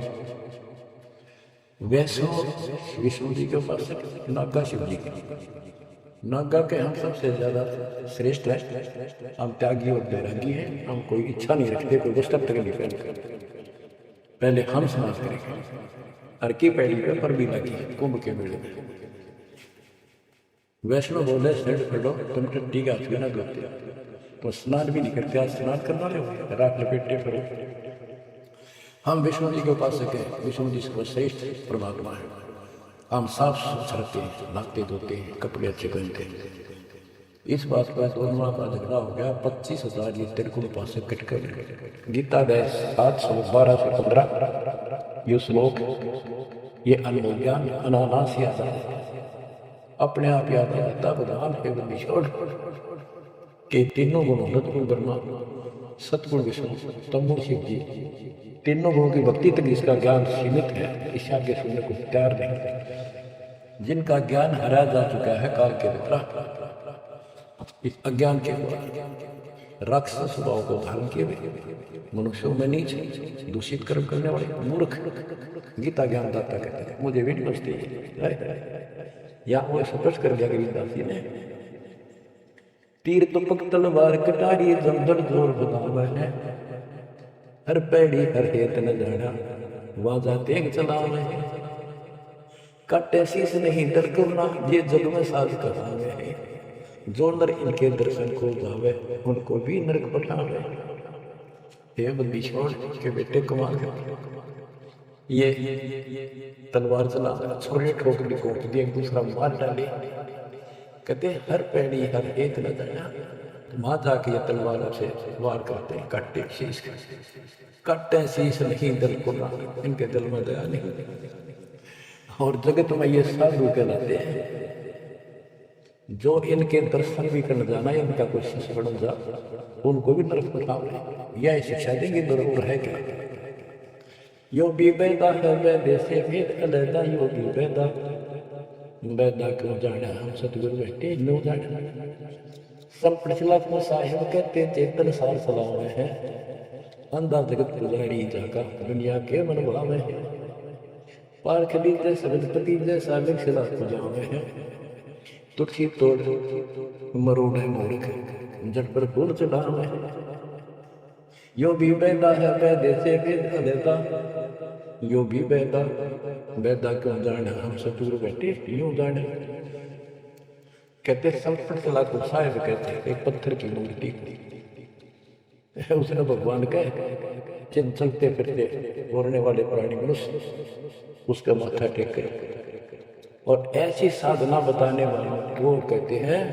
जी के पास, नागा शिव जी के। नागा के हम सबसे ज्यादा श्रेष्ठ है, हम त्यागी और बैरागी हैं। हम कोई इच्छा नहीं रखते, कोई वस्त्र तक नहीं पहनते। पहले हम समाज करेंगे। हर की पैड़ी पे पर भी लगी कुंभ के मेले में। वैष्णव बोले सेठ खड़ो, तुम टट्टी का हाथ भी ना धोते, तो स्नान भी नहीं करते, आज स्नान करना ले रात लपेटे फिरो। हम विष्णु जी के पास गए, विष्णु जी को श्रेष्ठ परमात्मा है। हम साफ सुथरा रहते हैं, नहाते धोते हैं, कपड़े अच्छे पहनते हैं। इस बात पर दोनों का झगड़ा हो गया। 25,000 ये त्रिकुण पास कट कर। गीता गए 712 से 15 ये श्लोक, ये अनमोल ज्ञान अनानास याद अपने आप याद नहीं आता। भगवान है वो निछोड़ के तीनों गुणों रजगुण ब्रह्मा, सतगुण विष्णु, तमगुण शिव जी, तीनों गुणों की भक्ति तक इसका ज्ञान सीमित है। इस आगे सुनने को तैयार नहीं। जिनका ज्ञान हरा जा चुका है काल के द्वारा, इस अज्ञान के द्वारा राक्षस स्वभाव को धारण किए हुए मनुष्यों में नीच दूषित कर्म करने वाले मूर्ख गीता ज्ञान दाता कहते हैं। मुझे भी बचती है या वो स्पर्श कर दिया गरीबदास जी ने। तीर तो पक तलवार कटारी जमदड़ जोर बगावा है। हर पैड़ी हर हेत न जाना, वाजा तेग चलावे है। काटे शीश नहीं डर करना, ये जग में साज करावे है। जो नर इनके दर्शन को जावे, उनको भी नरक पठावे। हे बंदी छोड़ के बेटे कमा कर ये तलवार चला छोड़े ठोकरी को दिए, एक दूसरा मार डाले। कहते हर पैड़ी हर एक न जाना, वहां जाके ये तलवार से वार करते हैं, काटते शीश, काटते शीश नहीं दिल को ना, इनके दिल में दया नहीं। और जगत में ये साधु कहलाते हैं, जो इनके दर्शन भी करने जाना, इनका कोई शिष्य बन जा, उनको भी नरक बताओ, यह शिक्षा देंगे जरूर है क्या। यो भी बैदा है वैदे से भेद अलैदा, यो भी बैदा बैदा क्यों जाना, हम सतगुरु बैठे नो जाना। सब पिछला को साहिब कहते चेतन सार सलावे है, अंधा जगत पुजारी जाका दुनिया के मन भावे है। पार खली जय सबदपति जय साबिक सिला पुजावे है, तुलसी तोड़ मरोड़े मूर्ख जट पर फूल चढ़ावे है। यो भी बैदा है वैदे से भेद अलैदा, यो भी बैदा बैदा क्यों जाना, हम सतगुरु बैठे यूं जाने। कहते संकट चला को साहिब कहते एक पत्थर की मूर्ति, उसने भगवान कहे चलते फिरते बोलने वाले प्राणी मनुष्य उसका माथा टेक और ऐसी साधना बताने वाले वो कहते हैं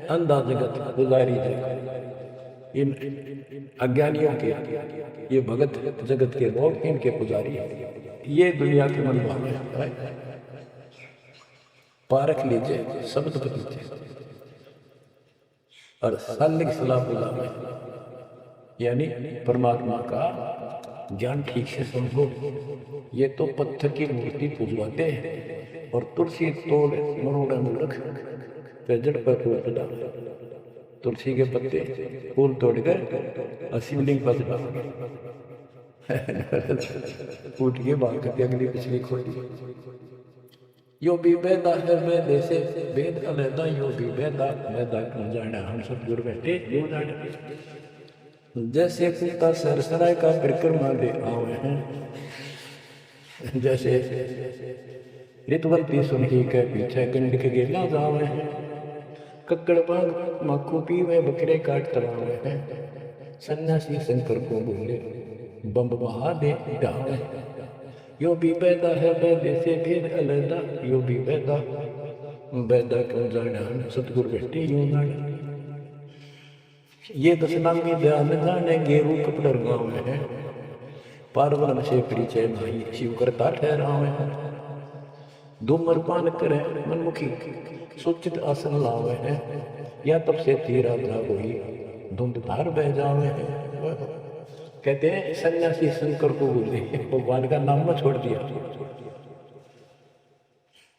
अंधा जगत पुजारी जगत। इन अज्ञानियों के ये भगत जगत के लोग इनके पुजारी हैं, ये दुनिया के मन भावे है। पारख लीजिए शब्द लीजिए और सालिक सलाह में, यानी परमात्मा का ज्ञान ठीक से समझो। ये तो पत्थर की मूर्ति पूजवाते हैं और तुलसी तोड़ मरोड़ा मूर्ख पे जड़ पर फूल चढ़ा, तुलसी के पत्ते फूल तोड़कर शिवलिंग पर चढ़ा फूट के बाहर करके अगली पिछली खोली। यो भी बैदा है वैदे से भेद अलैदा, यो भी बैदा बैदा क्यों जाना, हम सतगुरु बैठे यूं जाने। जैसे कुत्ता सरसराय का परिक्रमा दे आवे हैं, जैसे ऋतुवंती सुनही के पीछे गंड के गेला जावे हैं। कक्कड़ बाग माखू पीवे बकरे काट तरावे हैं, सन्यासी शंकर को बोले बम्ब बहा दे डावे। यो भी बैदा है वैदे से भेद अलैदा, यो भी बैदा बैदा क्यों जाना, सतगुरु बैठे यूं जाना। ये दशनामी ध्यान जाने गेरू कपड़र गाँव में है, पार्वन से परिचय नहीं शिव करता ठहरावे है। धूम्रपान करे मनमुखी सुचित आसन लावे है, या तब से तीरा था कोई धुंध धार बह जावे है। कहते हैं सन्यासी शंकर को बोले भगवान का नाम में छोड़ दिया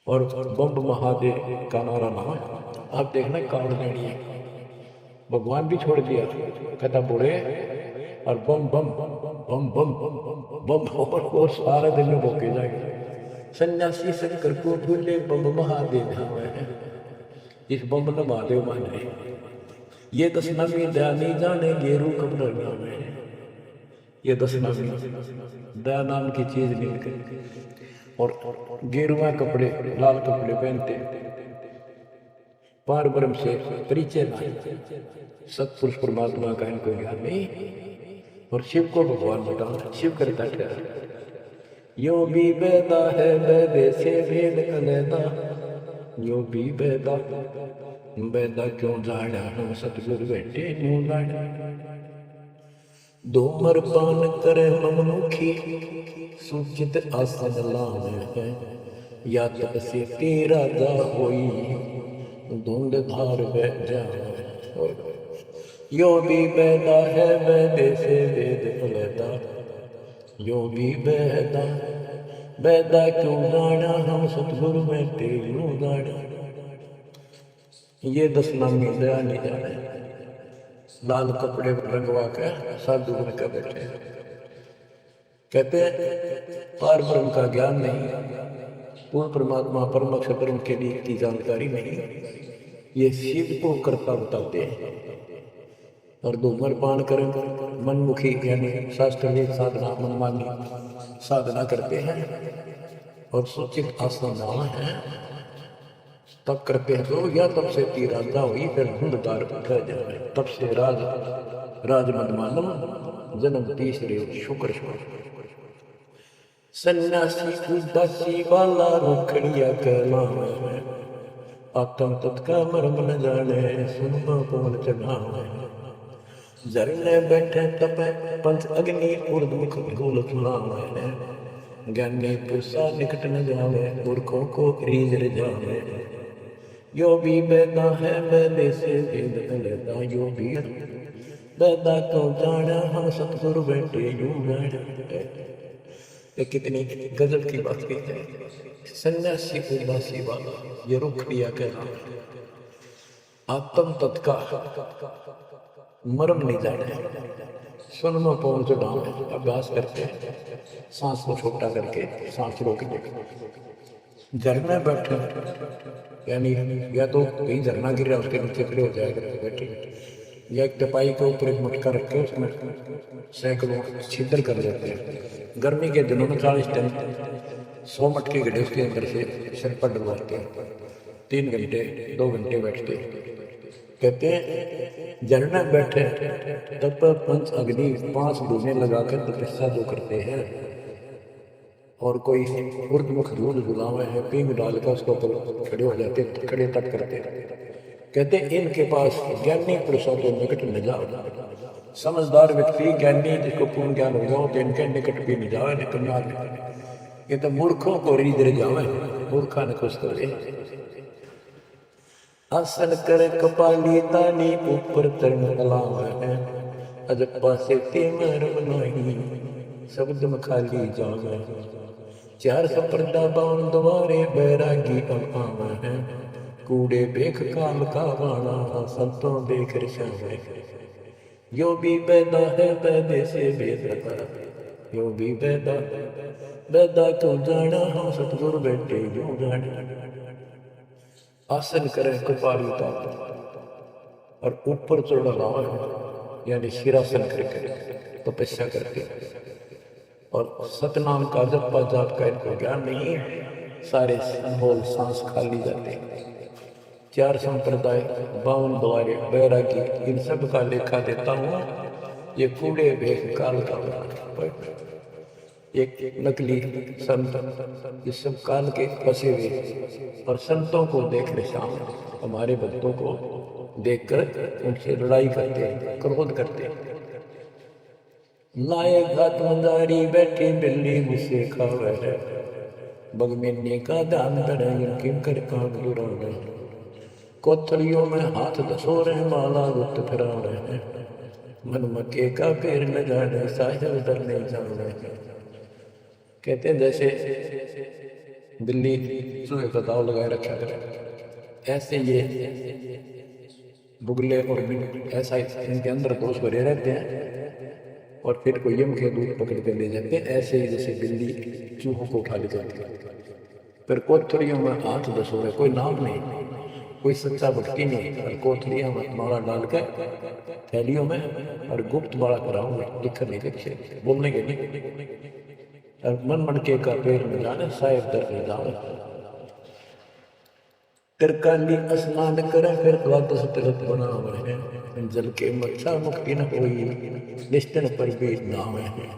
और बम महादेव का नारा नाम है। आप देखना कावड़ लेनी है, भगवान भी छोड़ दिया, कहता बोले और बम बम बम बम बम और सारे दिन में भोके जाएंगे। सन्यासी शंकर को भूले बम महादेव है, इस बम ने महादेव मान रहे। ये दशनामी दयानी जाने गेरू कपड़र नाम है, ये दशनामी दया नाम की चीज मिलकर और गेरुआ कपड़े लाल कपड़े पहनते, पार ब्रह्म से परिचय नहीं, सतपुरुष परमात्मा का इनको ज्ञान नहीं और शिव को भगवान बताओ, शिव करता ठहरा। यो भी बैदा है वैदे से भेद अलैदा, यो भी बैदा बैदा क्यों जाना, हम सतगुरु बैठे न्यू जाना। धूम्रपान करे मनुखी सूचित आसन लावे है, या तक से तेरा जा होई धुंध धार बह जावे। यो भी बैदा है वैदे से वेद अलैदा, यो भी बैदा बैदा क्यों जाना, हम सतगुरु बैठे यूं जाना। ये दशनामी दया नहीं जाने, लाल कपड़े रंगवा के साधु बन कर बैठे। कहते पार ब्रह्म का ज्ञान नहीं, पूर्ण परमात्मा परम अक्षर ब्रह्म के लिए की जानकारी नहीं, ये शिव को करता बताते हैं। और धूम्रपान करें मनमुखी यानी शास्त्रीय साधना मनमानी साधना करते हैं और सूचित आसन है तब करते हैं तो या तब से तीराजा हुई फिर धुंधदार उठ जाए, तब से राज मनमानम जन्म तीसरे शुक्र शुक्र सन्यासी उदासी वाला रुखड़िया कहलावे आत्म तत्का मर्म न जाने सुनबा पवन चढ़ावे झरने बैठे तपे पंच अग्नि उर्दमुख गोल सुनावे ज्ञानी पुरुषा निकट न जावे मूर्खों को रीझ रिझावे यो भी बैदा है बैदे से वेद लेता यो भी बैदा को जाना हम सतगुरु बैठे यूं बैठे। ये कितनी गजब की बात की है। सन्यासी उदासी वाला ये रुखड़िया कहलावे आत्म तत्का मर्म नहीं जाने सुनमा पवन चढ़ावे अभ्यास करते सांस को छोटा करके सांस रोक दे झरना बैठे यानी या तो कहीं झरना गिर रहा है उसके नीचे खड़े हो जाएगा बैठे या एक टपाई के ऊपर एक मटका रख के उसमें सैकड़ों छिद्र कर देते हैं। गर्मी के दिनों में 40 टन 100 मटके गड्ढे उसके अंदर से सिर पर डलवाते हैं 3 घंटे 2 घंटे बैठते कहते हैं झरना बैठे तब पंच अग्नि 5 डूबे लगाकर तपस्या जो करते हैं और कोई उर्दमुख दूध गुलाम है पींग डालकर उसको खड़े हो जाते खड़े तक करते कहते इनके पास ज्ञानी पुरुषों के निकट न जाओ समझदार व्यक्ति ज्ञानी जिसको पूर्ण ज्ञान हो जाओ तो इनके निकट भी नहीं जाओ निकलना ये तो मूर्खों को रीझ जावे मूर्खा ने खुश करे आसन कर कपाली तानी ऊपर तरण लावे अजपा से तेमर बनाई शब्द में खाली जावे 4 संप्रदा बावन द्वारे बैरागी आवे है कूड़े बेख काल का वाणा संतों देख रिशावे यो भी बैदा है बैदे से बेदा यो भी बैदा तो जाना हम सतगुरु बैठे यूं जाना आसन करें कपाली उतार और ऊपर चढ़ा लावे यानी शिरासन करके तपस्या करके और सतनाम का जपा जाप का इनको ज्ञान नहीं सारे होल सांस खाली जाते 4 संप्रदाय 52 द्वारे बैरागी इन सब का लेखा देता हूँ ये कूड़े बेग काल का एक नकली संत इस सब काल के फंसे हुए और संतों को देख रहे सामने हमारे भक्तों को देखकर उनसे लड़ाई करते हैं क्रोध करते हैं लाए घात मंदारी बैठी बिल्ली मुझसे खावे है बगमिनी का दान करे यकीन कर कान दुरावे कोथलियों में हाथ दसो रहे माला गुप्त फिरा रहे हैं मन मक्के का पैर न जाने साहिल दर नहीं जान रहे कहते हैं जैसे बिल्ली चूहे का दाव लगाए रखा करे ऐसे ये बुगले और ऐसा इनके अंदर दोष भरे रहते हैं और फिर कोई यम के दूध पकड़ कर ले जाते हैं ऐसे ही जैसे बिल्ली चूहों को उठा ले जाती है फिर कोथलियों में हाथ दसो रहे कोई नाम नहीं कोई सच्चा भक्ति नहीं और कोथलियों में माला डालकर थैलियों में और गुप्त माला कराऊंगे लिखा नहीं लिखे बोलने के लिए और मन मन के का पैर में जाने साहेब दर में जाने तिरकाली स्नान करे फिर द्वादश तीर्थ बनावे जल के मच्छा मुक्ति न होई निश्चन पर भी नाम है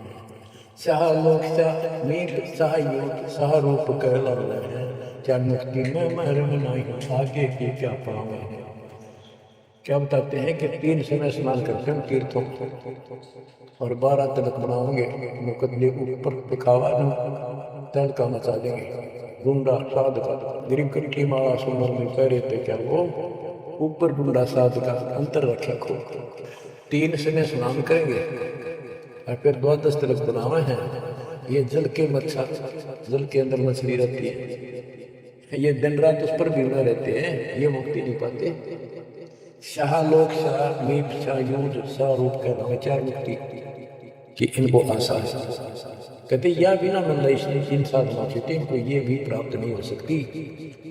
शाह लोक शाह मीठ शाह योग शाह रूप कहलावे है क्या मुक्ति में मरम नहीं आगे की क्या पावे क्या बताते हैं कि 3 समय स्नान करते हैं तीर्थों और 12 तिलक बनाओगे मुकदमे ऊपर दिखावा तल का मचा देंगे गुंडा साध का गरीब कट्ठी माला सुंदर में पैरे थे क्या वो ऊपर गुंडा साध का अंतर रखे खो 3 समय स्नान करेंगे और फिर 12 तिलक बनावे हैं ये जल के मच्छा जल के अंदर मछली रहती है ये दिन रात उस पर भीड़े रहते हैं ये मुक्ति नहीं पाते शाह लोक शाह मीप शाह यूज शाह रूप कहना है 4 मुक्ति कि इनको आसान कहते या बिना मंदाइश इन साधना से इनको ये भी प्राप्त नहीं हो सकती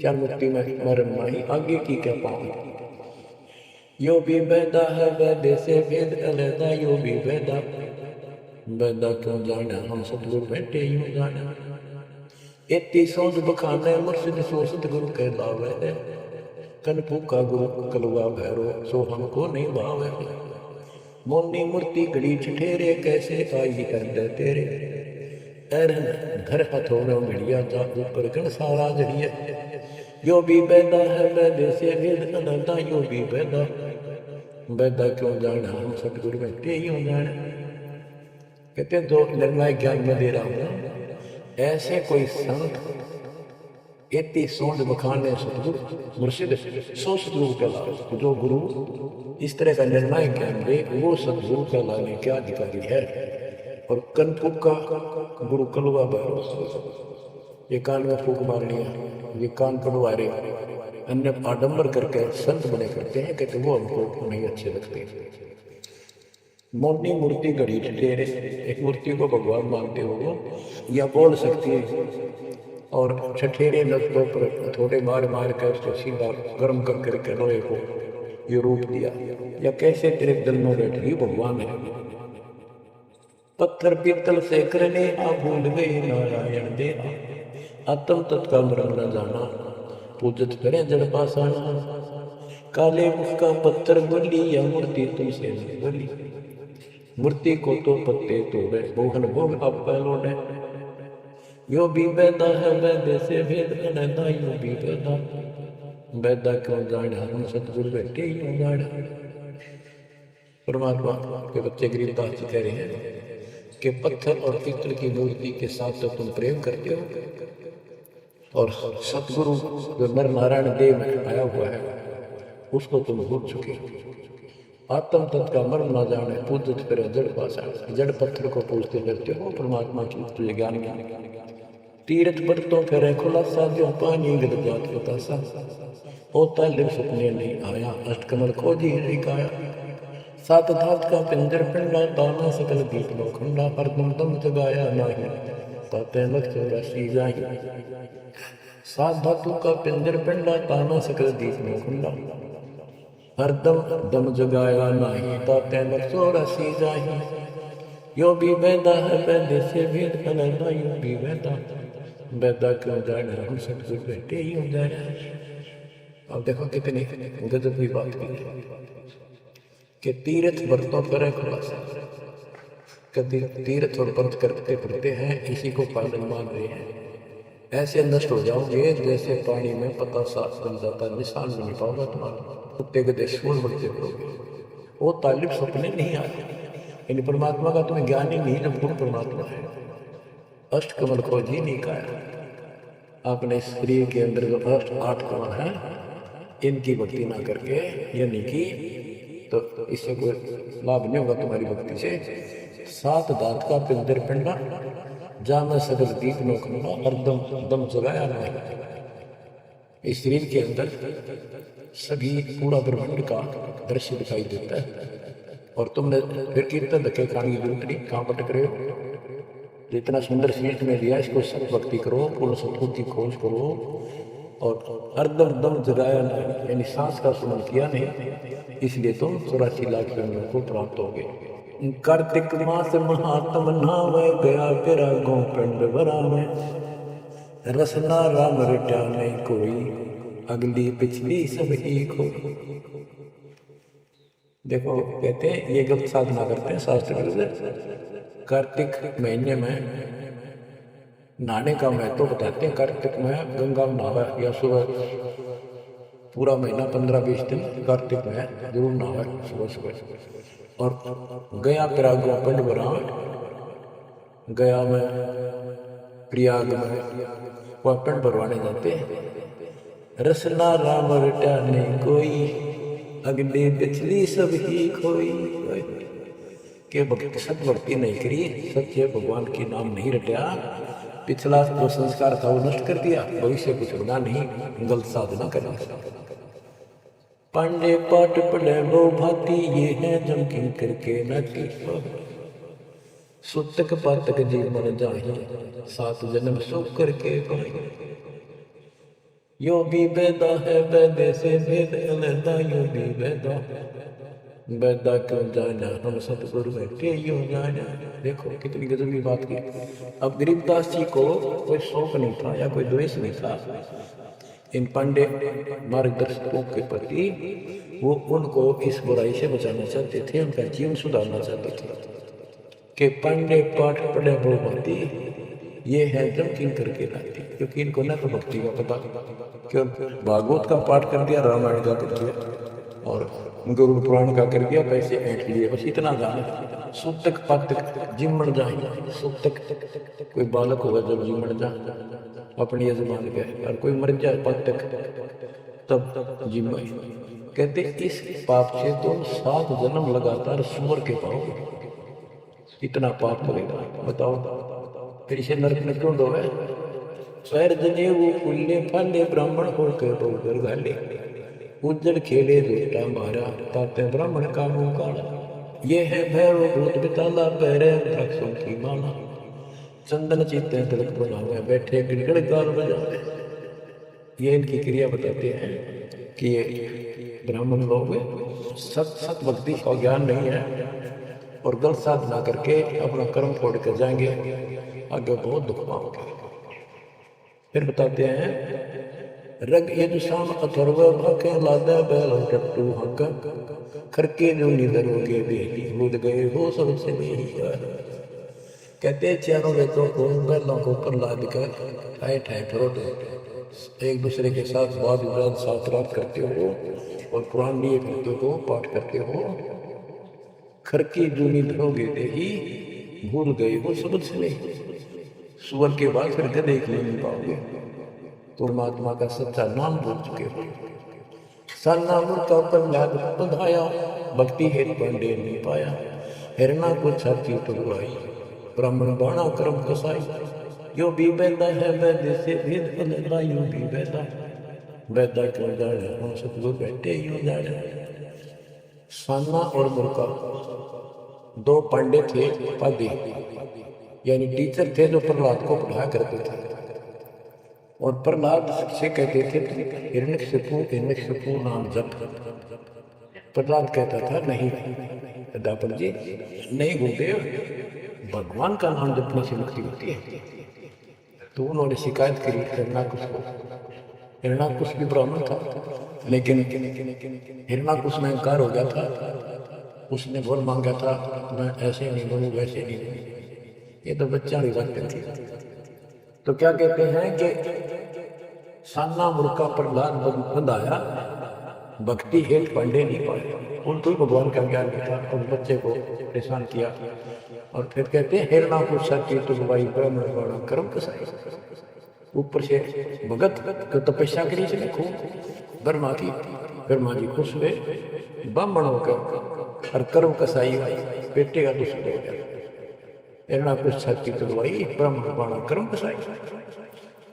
4 मुक्ति में मरण माही आगे की क्या पाऊंगी यो भी बैदा है वैदे से वेद अलैदा यो भी बैदा क्यों जाना हम सतगुरु बैठे यूं जाना इतनी सौंद बखाना मुर्शिद सो सतगुरु कहलावे कन फूका गुरु कलुआ भैरो सो हमको नहीं भावे मोनी मूर्ति घड़ी ठेरे कैसे आई हृदय तेरे एरन घर हथौड़ों घड़िया जादू पर गण सारा जड़िया यो भी बैदा है बैदे से वेद अनंता यो भी बैदा बैदा क्यों जाना हम सतगुरु में ते ही जाना। कहते हैं जो निर्णायक ज्ञान में दे रहा हूँ ऐसे कोई संत इतनी सोच बखाने सतगुरु मुर्शिद सो सतगुरु कहला जो गुरु इस तरह का निर्णायक ज्ञान दे वो सतगुरु कहलाने क्या अधिकारी है। और कनपुक का गुरु कलवा भैरव ये कान में फूक मार लिया ये कान पड़वा रहे अन्य आडंबर करके संत बने करते हैं कहते वो हमको नहीं अच्छे लगते। मोनी मूर्ति घड़ी ठेरे एक मूर्ति को भगवान मानते हो या बोल सकती है और ठठेरे लफ्जों पर थोड़े मार मार कर उसको सीधा गर्म कर करके लोहे को ये रूप दिया या कैसे तेरे दिल में बैठी भगवान है। पत्थर पीतल से करने आ भूल गए नारायण देहा आत्म तत्का मरण न जाना पूजत करें जड़ पासाना काले उसका पत्थर बोली या मूर्ति तुमसे नहीं बोली मूर्ति को तो पत्ते तोड़े मोहन भोग अब पहलोड़े यो भी बैदा है बैदे से भेद अनैदा यो भी बैदा बैदा क्यों जाना हम सतगुरु बैठे ही जाना। परमात्मा के बच्चे गरीबदास जी कह रहे हैं कि पत्थर और पीतल की मूर्ति के साथ तो तुम प्रेम करते हो और सतगुरु जो नर नारायण देव में आया हुआ है उसको तुम भूल चुके हो। आत्म तत्व का मर्म न जाने पूजत फिर जड़ पाषाण जड़ पत्थर को पूजते रहते हो परमात्मा की तुझे ज्ञान तीर्थ बरतों करे खुलासा जो पानी गद जात बतासा होता लिव सपने नहीं आया अष्टकमल खोजी रिकाया सात धात का पिंजर पिंडा ताना सकल दीप लो खंडा हरदम दम जगाया नाही ताते लख चौरासी जाही सात धातु का पिंजर पिंडा ताना सकल दीप लो खंडा हरदम दम जगाया नाही ताते लख चौरासी जाही यो भी बैदा है बैदे से भेद अनैदा यो भी बैदा बैदा क्यों जाना हम सतगुरु बैठे ही हो जाना। अब देखो कितनी गजब की बात की कि तीर्थ व्रतों पर खुलासा कभी तीर्थ और व्रत करते फिरते हैं इसी को पालन मान रहे हैं ऐसे नष्ट हो जाओगे जैसे पानी में पता साफ बन जाता निशान भी नहीं पाओगा तुम्हारा कुत्ते गधे शूल बढ़ते करोगे वो तालिब सपने नहीं आते यानी परमात्मा का तुम्हें ज्ञान ही नहीं जब गुरु परमात्मा है। अष्टकमल खोजी नहीं खाया आपने शरीर के अंदर जो अष्ट आठ कमल है इनकी भक्ति ना करके यानी कि तो इससे कोई लाभ नहीं होगा तुम्हारी भक्ति से। सात दांत का पिंजर पिंडा जा मैं सगल दीप नो खंडा हरदम दम जगाया नहीं इस शरीर के अंदर सभी पूरा ब्रह्मांड का दृश्य दिखाई देता है और तुमने फिर कीर्तन धक्के खाने की जरूरत नहीं कहाँ भटक रहे हो जितना सुंदर शरीर में दिया इसको सत भक्ति करो पूर्ण सतगुरु की खोज करो और हरदम दम जगाया नहीं यानी सांस का सुमन किया नहीं इसलिए तुम 84 लाख जन्मों को प्राप्त हो गए। कार्तिक मास महात्म नाम गया तेरा गौ पिंड भरा में रसना राम रटा नहीं कोई अगली पिछली सब ही खोई। देखो कहते हैं ये गलत साधना करते हैं शास्त्र कार्तिक महीने में नहाने का महत्व तो बताते हैं। कार्तिक में गंगा में नहावा या सुबह पूरा महीना 15-20 दिन कार्तिक में जरूर नहावा सुबह सुबह। और गया प्रयाग पिंड भरा गया में प्रयाग में वह पिंड भरवाने जाते हैं। रसना राम रटा नहीं कोई अगले पिछली सब ही खोई के भक्ति सत भक्ति नहीं करी सच्चे भगवान के नाम नहीं रटा पिछला जो संस्कार था वो नष्ट कर दिया भविष्य कुछ होना नहीं गलत साधना करना। पांडे पाठ पढ़े लो भाती ये है जम किन करके नटी सुतक पातक जी मन जाही 7 जन्म सुख करके यो भी बैदा है बैदे से भेद अलैदा यो भी बैदा बैदा क्यों जाना हम सतगुरु बैठे ही हो जाना। देखो कितनी गजब की बात की। अब गरीबदास जी को कोई शौक नहीं था या कोई द्वेष नहीं था इन पांडे मार्गदर्शकों के प्रति वो उनको इस बुराई से बचाना चाहते थे, उनका जीवन सुधारना चाहते थे कि पांडे पाठ पढ़े बहुमती ये है जम किन करके लाती, क्योंकि इनको न तो भक्ति का पता, क्यों भागवत का पाठ कर दिया, रामायण का कर दिया और गुरु पुराण का कर दिया, पैसे ऐंठ लिए, बस इतना जाने। सुतक पातक जिमण जाए, सुतक कोई बालक होगा जब जिमण जा अपनी यजमान गए, और कोई मर जाए पातक तब जिम। कहते इस पाप से तुम 7 जन्म लगातार सुअर के पाओगे, इतना पाप करेगा बताओ, फिर इसे नरक में क्यों डोबे। पैर जने वो कुल्ले फाले ब्राह्मण होकर बहुगर गाले, उज्जड़ खेले दूटा मारा ताते ब्राह्मण का मुंह काला। ये है भैरव भूत बिताला पैरे वृक्षों की माला, चंदन चीते तिलक बनावे बैठे गिड़गड़ गाल बजावे। ये इनकी क्रिया बताते हैं कि ये ब्राह्मण लोग सत भक्ति का ज्ञान नहीं है और गलत साधना करके अपना कर्म छोड़ कर जाएंगे, आगे बहुत दुख पाओगे। फिर बताते हैं रग यजुषाम अथर्व भाके लादा बैल टट्टू हक, खरके जो निधरोगे बेटी भूल गए हो सबसे नहीं। कहते चारों वेदों को बैलों को ऊपर लाद कर आए ठाए फरोटे, एक दूसरे के साथ वाद विवाद साथ रात करते हो और पुराण लिए करते हो, पाठ करते हो। खरकी जूनी धरोगे देही भूल गए हो सबद से नहीं। सुअर के बाद फिर गधे के लिए नहीं पाओगे, तो परमात्मा का सच्चा नाम भूल चुके हो। सन्ना मुर्का प्रहलाद बधाया, भक्ति हेतु पांडे नहीं पाया। हिरणा को छाती टुकड़ाई, ब्राह्मण बाणा कर्म कसाई। यो भी बैदा है वैद्य से भेद फलदा, यो भी बैदा वैदा क्यों जाने, हम सतगुरु बैठे यूं जाने। सन्ना और मुर्का 2 पांडे थे, पादी यानी टीचर थे जो प्रहलाद को पढ़ाया करते थे, और प्रहलाद से कहते थे हिरण्यकशिपु नाम जप। प्रहलाद कहता था नहीं दापन जी नहीं गुरुदेव, भगवान का नाम जपने से मुक्ति होती है। तो उन्होंने शिकायत करी हिरण्याकुश को। हिरण्याकुश भी ब्राह्मण था, लेकिन हिरण्याकुश में अहंकार हो गया था। उसने बोल मांगा था मैं ऐसे नहीं बनूं वैसे नहीं बनूं, ये तो बच्चा नहीं बनते थे। तो क्या कहते हैं कि सान्ना मुर्का प्रहलाद बंधाया, भक्ति हेत पांडे नहीं पाए। उनको भगवान का ज्ञान नहीं था, उस बच्चे को परेशान किया। और फिर कहते हैं हिरण्याकुश की तुलवाई ब्राह्मण बाणा कर्म कसाई। ऊपर से भगत तो तपस्या करी से देखो ब्रह्मा की, ब्रह्मा जी खुश हुए, ब्राह्मण होकर और कर्म कसाई बेटे का दुष्ट हो गया। हिरण्याकुश की तुलवाई ब्राह्मण बाणा कर्म कसाई।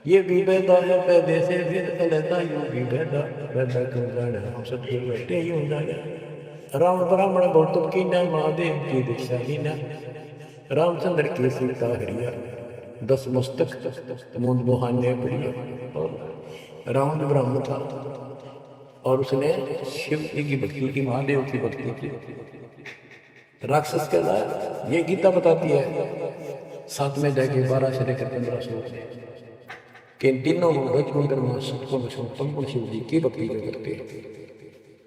ये भी वैदा है वैदे से फिर अलैदा, यूं भी वैदा वैदा क्यों जाने, हम सतगुरु बैठे यूं जाने। राम ब्राह्मण बहुत की न, महादेव की दीक्षा ही न। रामचंद्र की सीता हरिया, 10 मस्तक मुंद मोहाने बढ़िया। और रावण ब्राह्मण था और उसने शिव जी की भक्ति की, महादेव की भक्ति की। राक्षस कहता ये गीता बताती है 7 में जाके 12 से लेकर 15 श्लोक कि तीनों रजमंडल संपूर्ण शिव जी की भक्ति जो करते हैं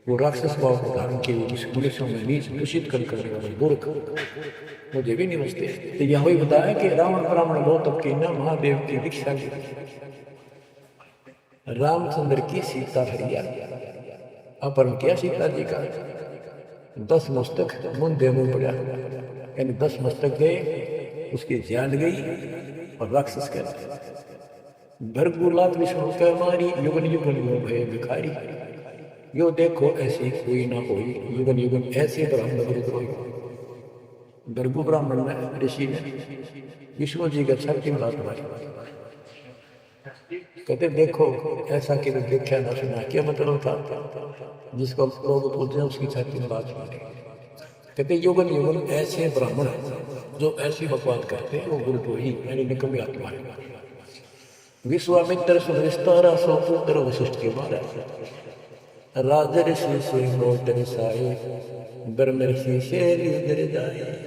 वो राक्षस भाव को धारण किए पुलिसों में नीच दूषित करने वाले मूर्ख मुझे भी नहीं बचते। तो यह वही बताया कि रावण ब्राह्मण गौतम की न, महादेव की दीक्षा की। रामचंद्र की सीता हरिया, अपहरण किया सीता जी का। 10 मस्तक मुंदे मुंह पड़ा, यानी 10 मस्तक गए, उसकी जान गई और राक्षस कहलाया। भरगुलात विष्णु के मारी, युगन युगन यो भय भिखारी। यो देखो ऐसी कोई ना कोई, युगन युगन ऐसे ब्राह्मण विरुद्ध। भरगु ब्राह्मण ने ऋषि ने विष्णु जी का छाती में हाथ मारी, कहते देखो ऐसा कि देखा ना सुना। क्या मतलब था? जिसको लोग पूछते उसकी छाती में हाथ मारे। कहते युगन युगन ऐसे ब्राह्मण जो ऐसी बकवास करते हैं वो गुरुद्रोही यानी निकम्मे आत्मा है। विश्वामित्र सुविस्तारा सो पुत्र वशिष्ठ के मारा, राजर्षि से मोट रिसाए, ब्रह्म ऋषि से जर जाए।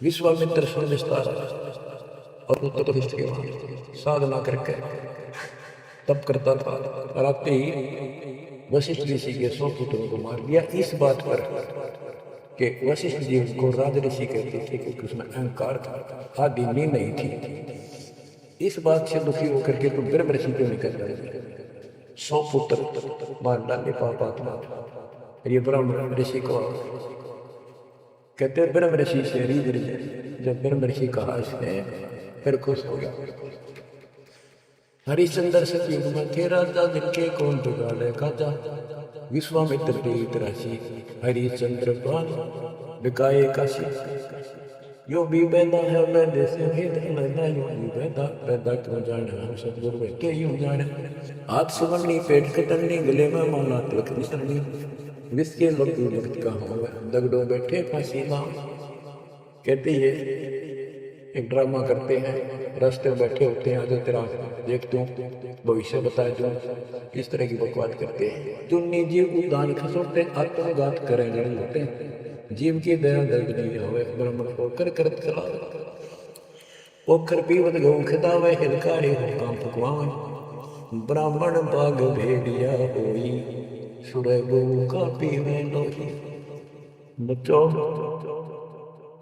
विश्वामित्र सुविस्तारा और पुत्र वशिष्ठ के मारा, साधना करके तप करता था और आते ही वशिष्ठ ऋषि के 100 पुत्रों को मार दिया इस बात पर कि वशिष्ठ जी को राज ऋषि कहते थे क्योंकि उसमें अहंकार था, आदि नींद नहीं थी। इस बात से दुखी होकर के तो ब्रह्म ऋषि क्यों निकल रहे, 100 पुत्र मार डाले पापात्मा। ये ब्रह्म ऋषि को कहते ब्रह्म ऋषि से रीझ जब ब्रह्म ऋषि कहा इसने फिर खुश हो गया। हरिश्चंद्र सतयुग में थे राजा जिनके कौन बिगाड़े काजा, विश्वामित्र प्रीत राशि हरिश्चंद्र पाल बिकाए काशी। यो भी बैदा है वैदे से भेद अलग यो भी बैदा पैदा क्यों जाने हम सतगुरु बैठे यूं जाने। हाथ सुवर्णी पेट कतरनी गले में माला तिलक निसरनी, विस्के लपू भक्त का हो दगड़ों बैठे फांसी ना। कहते ये एक ड्रामा करते हैं, रास्ते में बैठे होते हैं, आगे तेरा देखते हूँ भविष्य बताए दूँ, इस तरह की बकवास करते हैं। तुन्नी जीव उदान खसोटे आत्मघात करें लड़ होते, जीव की दया दर्द नहीं होवे ब्रह्मण को कर करत चला। ओखर पीवत गौ खिदावे हिलकारी हो काम फकवावे, ब्राह्मण बाग भेड़िया होई सुरे गौ का पीवे लोही। बच्चों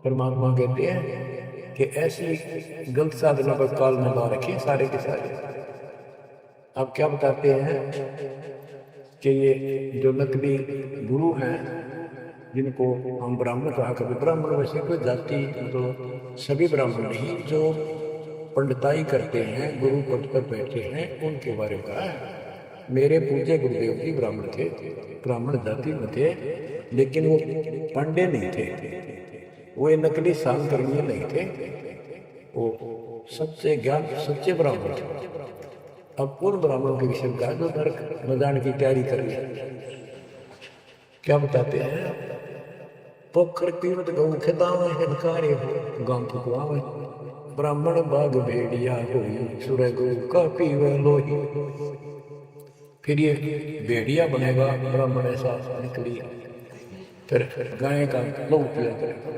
परमात्मा कहते हैं कि ऐसी गलत साधना पर काल में ला रखे सारे के सारे। अब क्या बताते हैं कि ये जो नकली गुरु हैं जिनको हम ब्राह्मण कहा करते, ब्राह्मण वैसे कोई जाति तो सभी ब्राह्मण नहीं, जो पंडिताई करते हैं गुरु पद पर बैठे हैं उनके बारे में कहा है। मेरे पूज्य गुरुदेव जी ब्राह्मण थे, ब्राह्मण जाति में थे, लेकिन वो पंडे नहीं थे, वो नकली सांकरणीय नहीं थे, वो सच्चे ज्ञान सच्चे ब्राह्मण थे। अब उन ब्राह्मणों के विषय का जो नरक न जाने की तैयारी कर रही है, क्या बताते हैं। पोखर पीवत गौ खिदावे हिलकारे हो गांव फुकवावे, ब्राह्मण बाग भेड़िया होई सुरे गौ का पीवे लोही। फिर ये भेड़िया बनेगा ब्राह्मण ऐसा निकली, फिर गाय का लहू पिया करेगा।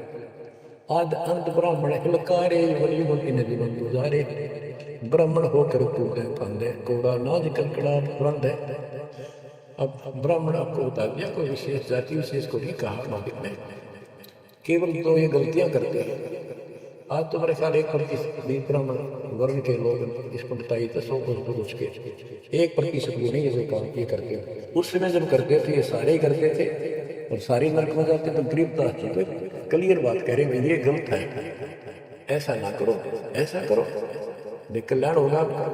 आद अंत ब्राह्मण हिलकारे वली वली नदी में गुजारे, ब्राह्मण होकर कूदे फांदे कोड़ा नाज कंकड़ा रंधे। अब ब्राह्मण आपको बता दिया, कोई विशेष जाति विशेष को नहीं कहा मालिक ने, केवल तो ये गलतियां करते हैं। आज तो मेरे ख्याल 1% ब्राह्मण वर्ण के लोग इस पंडिताई तो 100% के 1% भी नहीं जैसे काम ये करते हैं। उस समय जब करते थे ये सारे ही करते थे और सारे नरक में जाते, तो गरीबदास जी तो क्लियर बात कह रहे हैं ये गलत है, ऐसा ना करो, ऐसा करो, देख कल्याण होगा आपका।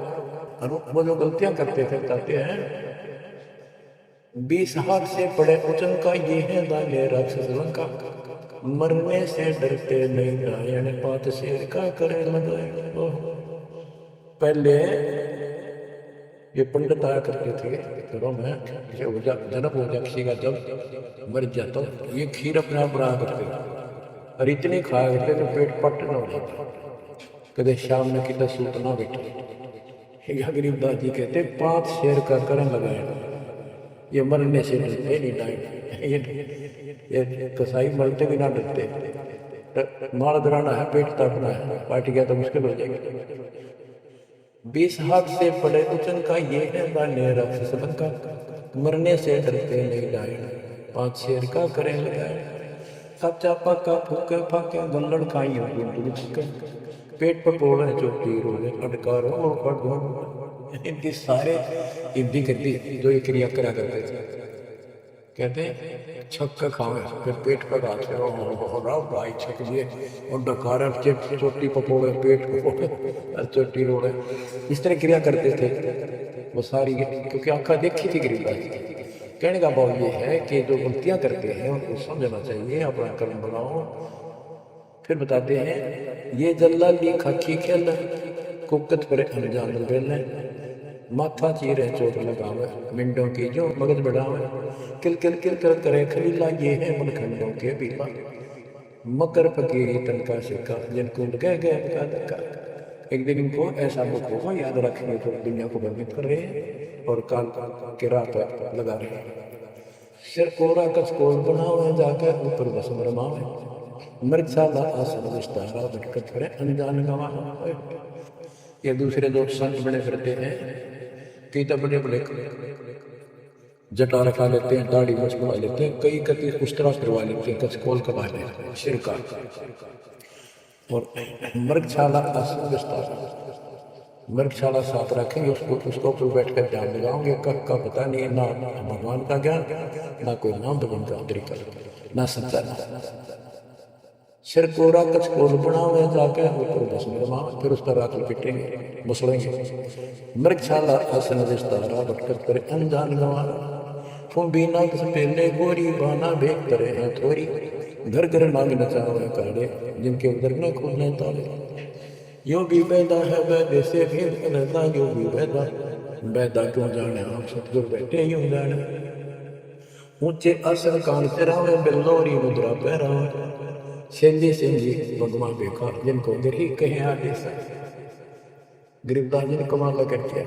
और वो जो गलतियां करते थे बताते हैं, 20 हाथ से पड़े उचन का ये है दाने राक्षस लंका, मरने से डरते नहीं नारायण पात शेर का करे लगाए। पहले ये पंडित आया करते थे घरों में, जन्म हो जाए किसी का, जब मर जाता ये खीर अपने आप बना करते और इतनी खाया करते तो पेट पट न हो जाता, कदे शाम में कितना सूत ना बैठे। गरीबदास जी कहते 5 शेर का करन लगाए, ये मरने से डरते नहीं टाइम, ये कसाई मरते भी ना डरते, माल दराना है पेट तापना है, पार्टी गया तो मुश्किल हो जाएगी। 20 हाथ से पड़े उचन का ये है दाने राक्षस लंका, मरने से डरते नहीं डायन 5 शेर का करें लगाए। कच्चा पक्का फूके फाके गल्लड़ खाई पेट पर पोड़े चोटी रोले अटकारो और पड़। इनकी सारे हिंदी करती जो ये क्रिया करा करते थे, कहते छक्का खावे फिर पेट पर हाथ भाई छक दिए और डकारा चोटी पपोड़े पेट पपोड़े और चोटी रोड़े, इस तरह क्रिया करते थे वो सारी, क्योंकि आंखा देखी थी गरीबदास जी। कहने का भाव ये है कि जो गलतियां करते हैं उनको समझना चाहिए, अपना कर्म बनाओ। फिर बताते हैं ये जल्लाली खाकी खेल कुकत पर अनजान बेल, माथा चीरे चोट लगावे मिंडों की जो मगज बढ़ावे, किल किल किल कर करे खलीला ये है मनखंडों के बीला, मकर फकीरी तनका सिक्का जिनको गए गए धक्का। एक दिन इनको ऐसा दुख होगा, याद रखेंगे तो दुनिया को भ्रमित कर रहे हैं और कान के राह पर लगा रहे हैं। सिर कोरा कस कोल बनावे जाकर ऊपर भस्म रमावे, मृगशाला आसन विस्तारा भटकत करे अनजान गवा। ये दूसरे दोस्त संत बने फिरते हैं, कई तो बड़े बड़े जटा रखा लेते हैं, दाढ़ी मूछ करवा लेते हैं, कई कति उस तरह करवा लेते हैं, कच खोल करवा लेते हैं सिर का। और मृगशाला आसन विस्तार, मृगशाला साथ रखेंगे, उसको ऊपर बैठ कर ध्यान लगाओगे, कब का पता नहीं, ना भगवान का ज्ञान, ना कोई नाम भगवान का तरीका, ना सच्चा ना। सिर कोरा कच कोल बनावे जाके ऊपर बस निर्मा, फिर उस पर राख लपेटेंगे, मुसलेंगे। मृगशाला आसन विस्तारा, भटकत करे अनजान गंवारा, फुंबी नाग सपेले गोरी बाना भेग करे हैं थोड़ी, घर घर नाग नचावे काड़े, जिनके उधर न खुलने ताले। योगी बैदा है बैदे से भेद अलगा, योगी बैदा बैदा क्यों जाने, आप सतगुर बैठे यूं जाने। ऊंचे आसन कान सिरावे, बिल्लोरी मुद्रा पैरावे, सेंधी सेंधी भगवान देखा, जिनको गिरी कहे आगे से। गरीबदास जी ने कमाल करके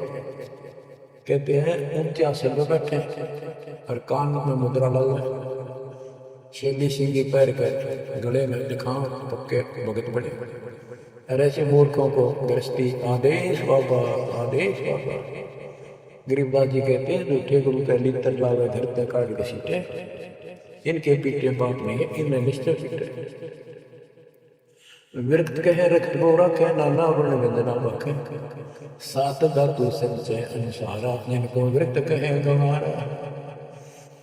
कहते हैं ऊंचे आसन में बैठे और कान में मुद्रा लाओ, सेंधी सेंधी पैर कर गले में दिखाओ, पक्के भगत बड़े। और ऐसे मूर्खों को गृहस्थी आदेश बाबा, आदेश बाबा। गरीबदास जी कहते हैं झूठे गुरु का लित्र लावे, घर तक काट के सीटे, इनके पीछे बाप नहीं है, इनमें निश्चय पीटे। विरक्त कहे रक्त बोरा कह, नाना वर्ण वंदना बखे, सात धातु संचय अनुसारा, जिनको विरक्त कहे गंवारा।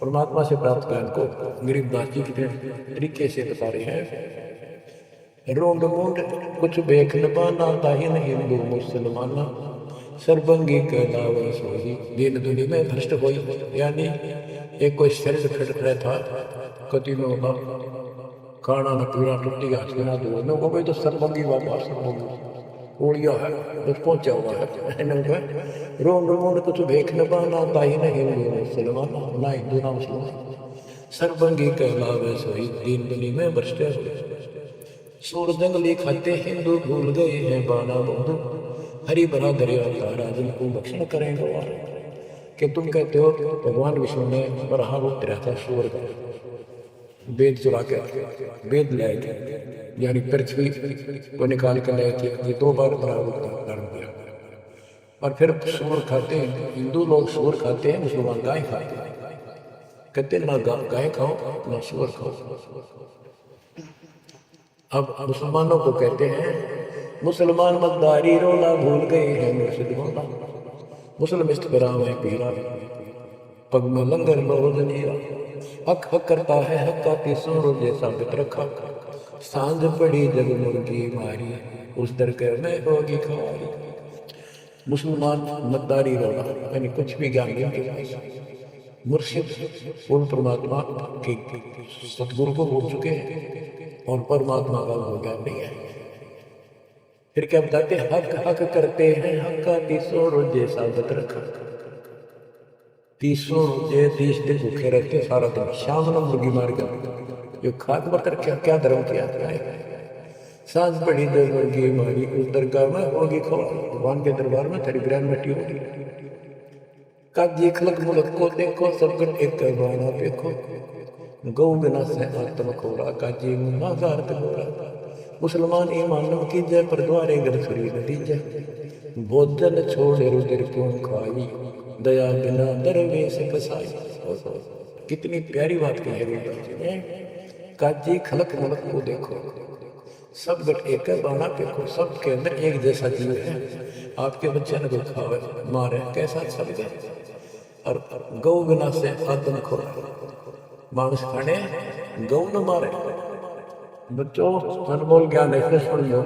परमात्मा से प्राप्त ज्ञान को गरीबदास जी के तरीके से बता रहे हैं। रोंड मूंड कुछ बेख न पाना, ताहिन हिंदू मुसलमाना, सर्वंगी कहलावे सोही, दीन दुनी में भ्रष्ट होई। यानी एक कोई शरीर फिट रहा था, कति में होगा खाना न पीना, टुट्टी घास बिना दो में हो गई, तो सर्वंगी बाबा सर्वंगी ओढ़िया है, बस पहुंचा हुआ है। रोंड मूंड कुछ बेख न पाना, ताहिन हिंदू मुसलमाना, ना हिंदू ना मुसलमान, सर्वंगी कहलावे सोही, दीन दुनी में भ्रष्ट होई। सूर जंगली खाते हिंदू, भूल गए हैं बाना बंधु, हरी भरा दरिया तारा, जिनको भक्षण करेंगे। कि तुम कहते हो भगवान विष्णु ने बरहा रूप धरा था सूर का, वेद चुरा के वेद लाए थे, यानी पृथ्वी को निकाल कर लाए थे, ये 2 बार बरहा रूप धारण किया। और फिर सूर खाते हैं, हिंदू लोग सूर खाते हैं, मुसलमान गाय खाते हैं। कहते ना गाय खाओ ना सूर खाओ। अब मुसलमानों को कहते हैं मुसलमान मतदारी रोला, भूल गए हैं मुर्शिद मौला, मुसलम इस्तकराम है पीरा, पग में लंगर रोज नीरा, हक हक करता है हक का तीसों रोजे साबित रखा, सांझ पड़ी जग मुर्गी मारी, उस दर कर में होगी खवारी। मुसलमान मतदारी रोला, यानी कुछ भी ज्ञान नहीं, मुर्शिद पूर्ण परमात्मा के सतगुरु को भूल चुके हैं और परमात्मा का वो ज्ञान नहीं है। फिर क्या बताते, हक हक करते हैं हक का तीसों रोजे साबित रखा। 30 रोजे 30 दिन भूखे रहते, सारा दिन शाम को मुर्गी मार कर जो खाक बतर क्या धर्म किया है। सांझ पड़ी दो मुर्गी मारी, उस दरगाह में होगी खवारी, भगवान के दरबार में तेरी बिरयानी बैठी होगी। काजी खलक मुलक को देखो, सबगन एक करवाना देखो, गौ बिना से आत्म खोरा, काजी मुन्ना गारत गोरा। मुसलमान ईमान की जय, पर द्वारे घर सुरी नतीजे, भोजन छोड़े रुधिर क्यों खाई, दया बिना दरवेश कसाई। कितनी प्यारी बात कही है। काजी खलक मुलक को देखो, सब गट एक बाना देखो, सबके अंदर एक जैसा जीव है। आपके बच्चे ने कोई खावे मारे कैसा सब गए, और गौ बिना से आत्म खोरा, मांस खाने गौ न मारे। बच्चों अनमोल ज्ञान ऐसे सुन लो,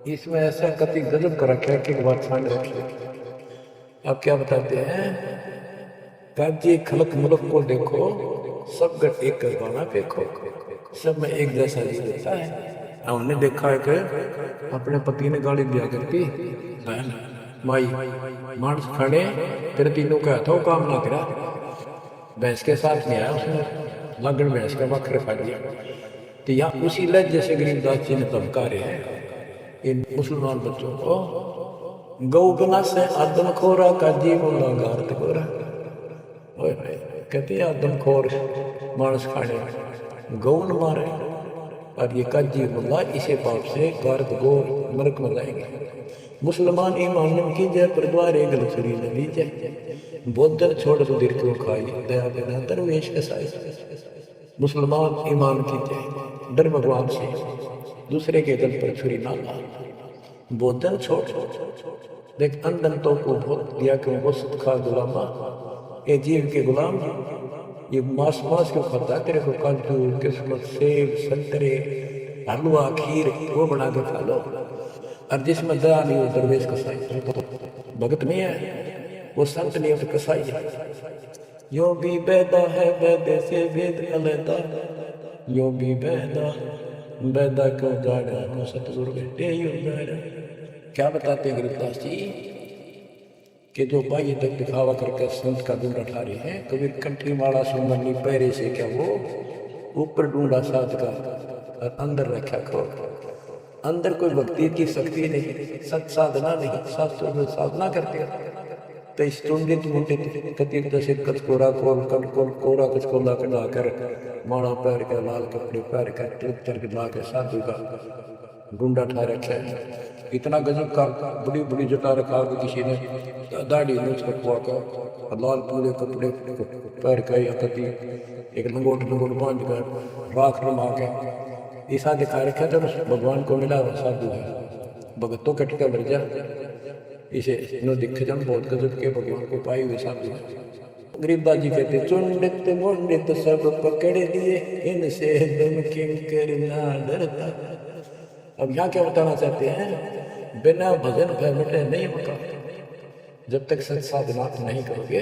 इसमें ऐसा कति गजब कर रखा है कि एक बात ध्यान रखिए। आप क्या बताते हैं, काजी खलक मुलक को देखो, सब गट एक करवाना देखो, सब में एक जैसा जीव होता है। हमने देखा है कि अपने पति ने गाली दिया करती बहन माई, मांस खाने तेरे तीनों का था, वो काम ना करा, भैंस के साथ नहीं आया उसने, लगन भैंस का बकरे खा लिया। तो यहाँ उसी लहजे से गरीबदास जी ने धमका रहे हैं इन मुसलमान बच्चों को, गौ बिना से आदम खोरा, काजी मुल्ला गारत गोरा। कहते आदम खोर मांस खाने गौ न मारे, और ये काजी मुल्ला इसे पाप से गारत गोर नरक में जाएंगे। मुसलमान ईमान की जय पर द्वारे गलछरी न लीजय। बौद्धन छोड़ सुधीर क्यों खाई दया बिना दरवेश कसाई। मुसलमान ईमान की जय, डर भगवान से, दूसरे के गल पर छुरी ना ला। बौद्धन छोड़ देख अंधन तो को भोग दिया क्यों वो सुख खा गुलामा। ये जीव के गुलाम ये मांस क्यों खाता है? तेरे को काजू किस्मत सेब संतरे हलवा खीर वो बना के खा लो। और जिसमें दया नहीं हो दरवेश कसाई, तो भगत नहीं है, वो संत नहीं है, तो कसाई है। यो भी बैदा है बैदे से वेद अलैदा। यो भी बैदा क्यों जाड़ा सतगुरु बेटे यो जाड़ा। क्या बताते हैं गुरुदास जी कि जो बाह्य तक दिखावा करके संत का ढूंढा ठा रहे हैं। कबीर कंठी माला सुमनी पैरे से क्या वो ऊपर ढूंढा साध का और अंदर रखा खो। अंदर कोई भक्ति की शक्ति नहीं, सत साधना नहीं, शास्त्रों में साधना करते तो इस टूंडित मुंडित कतिक जैसे कचकोरा कोल कटकोल कोरा कचकोला कटाकर माड़ा पैर का लाल कपड़े पैर का तिलक तिलक ला के साधु का ढूंढा ठा रखा है। इतना गजब का बड़ी बड़ी जटा रखा कि किसी ने दाढ़ी नोच कटवा कर लाल पूरे कपड़े पैर का या कति एक लंगोट बांध कर राख रमा के ऐसा दिखा रखा था। भगवान को मिला साधु है भगतों कट का मर जा। इसे नो दिख जन बहुत गजब के भगवान को पाए हुए साधु है। गरीबदास जी कहते चुंडित मुंडित सब पकड़ लिए इनसे दम किंकर ना डरता। अब यहाँ क्या बताना चाहते हैं? बिना भजन मिटे नहीं होता। जब तक सत साधना नहीं करोगे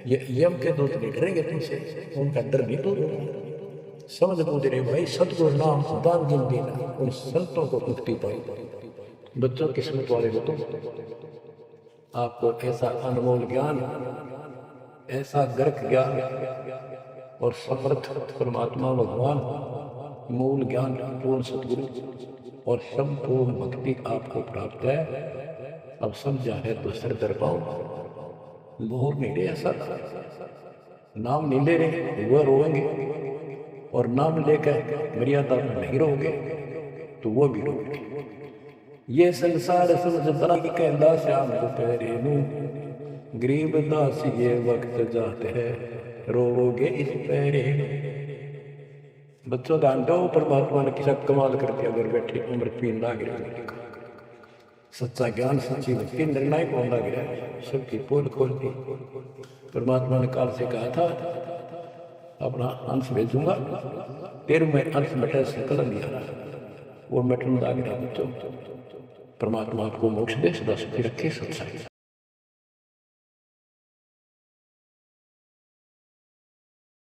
ये यम के दूत नहीं डरेंगे तुमसे, उनका डर नहीं दूर होगा। समझ बूझ रहे भाई, सतगुरु नाम दान जिन देना, उन संतों को मुक्ति पाई। बच्चों किस्मत वाले हो तुम। आपको ऐसा अनमोल ज्ञान, ऐसा गर्क ज्ञान और समर्थ परमात्मा भगवान मूल ज्ञान पूर्ण सतगुरु और संपूर्ण भक्ति आपको प्राप्त है। अब समझा है तो सिर दर पाओ। बहुत नीले ऐसा नाम नहीं ले रहे वह रोएंगे, और नाम लेकर मर्यादा में नहीं रोगे तो वो भी रोगे। ये संसार समझ बना कि कहला श्याम दोपहरे नू गरीब दास ये वक्त जाते है रोगे इस पैरे। बच्चों ध्यान दो, परमात्मा ने किसा कमाल कर दिया। अगर बैठे उम्र पीन लाग रही, सच्चा ज्ञान सच्ची भक्ति निर्णायक होने लग गया, सबकी पोल खोल दी। परमात्मा ने काल से कहा था अपना अंश भेजूंगा, 13वें अंश मिटा सकल दिया वो मिटने लग गया। बच्चों परमात्मा आपको मोक्ष दे, सदा सुखी रखे, सत्संग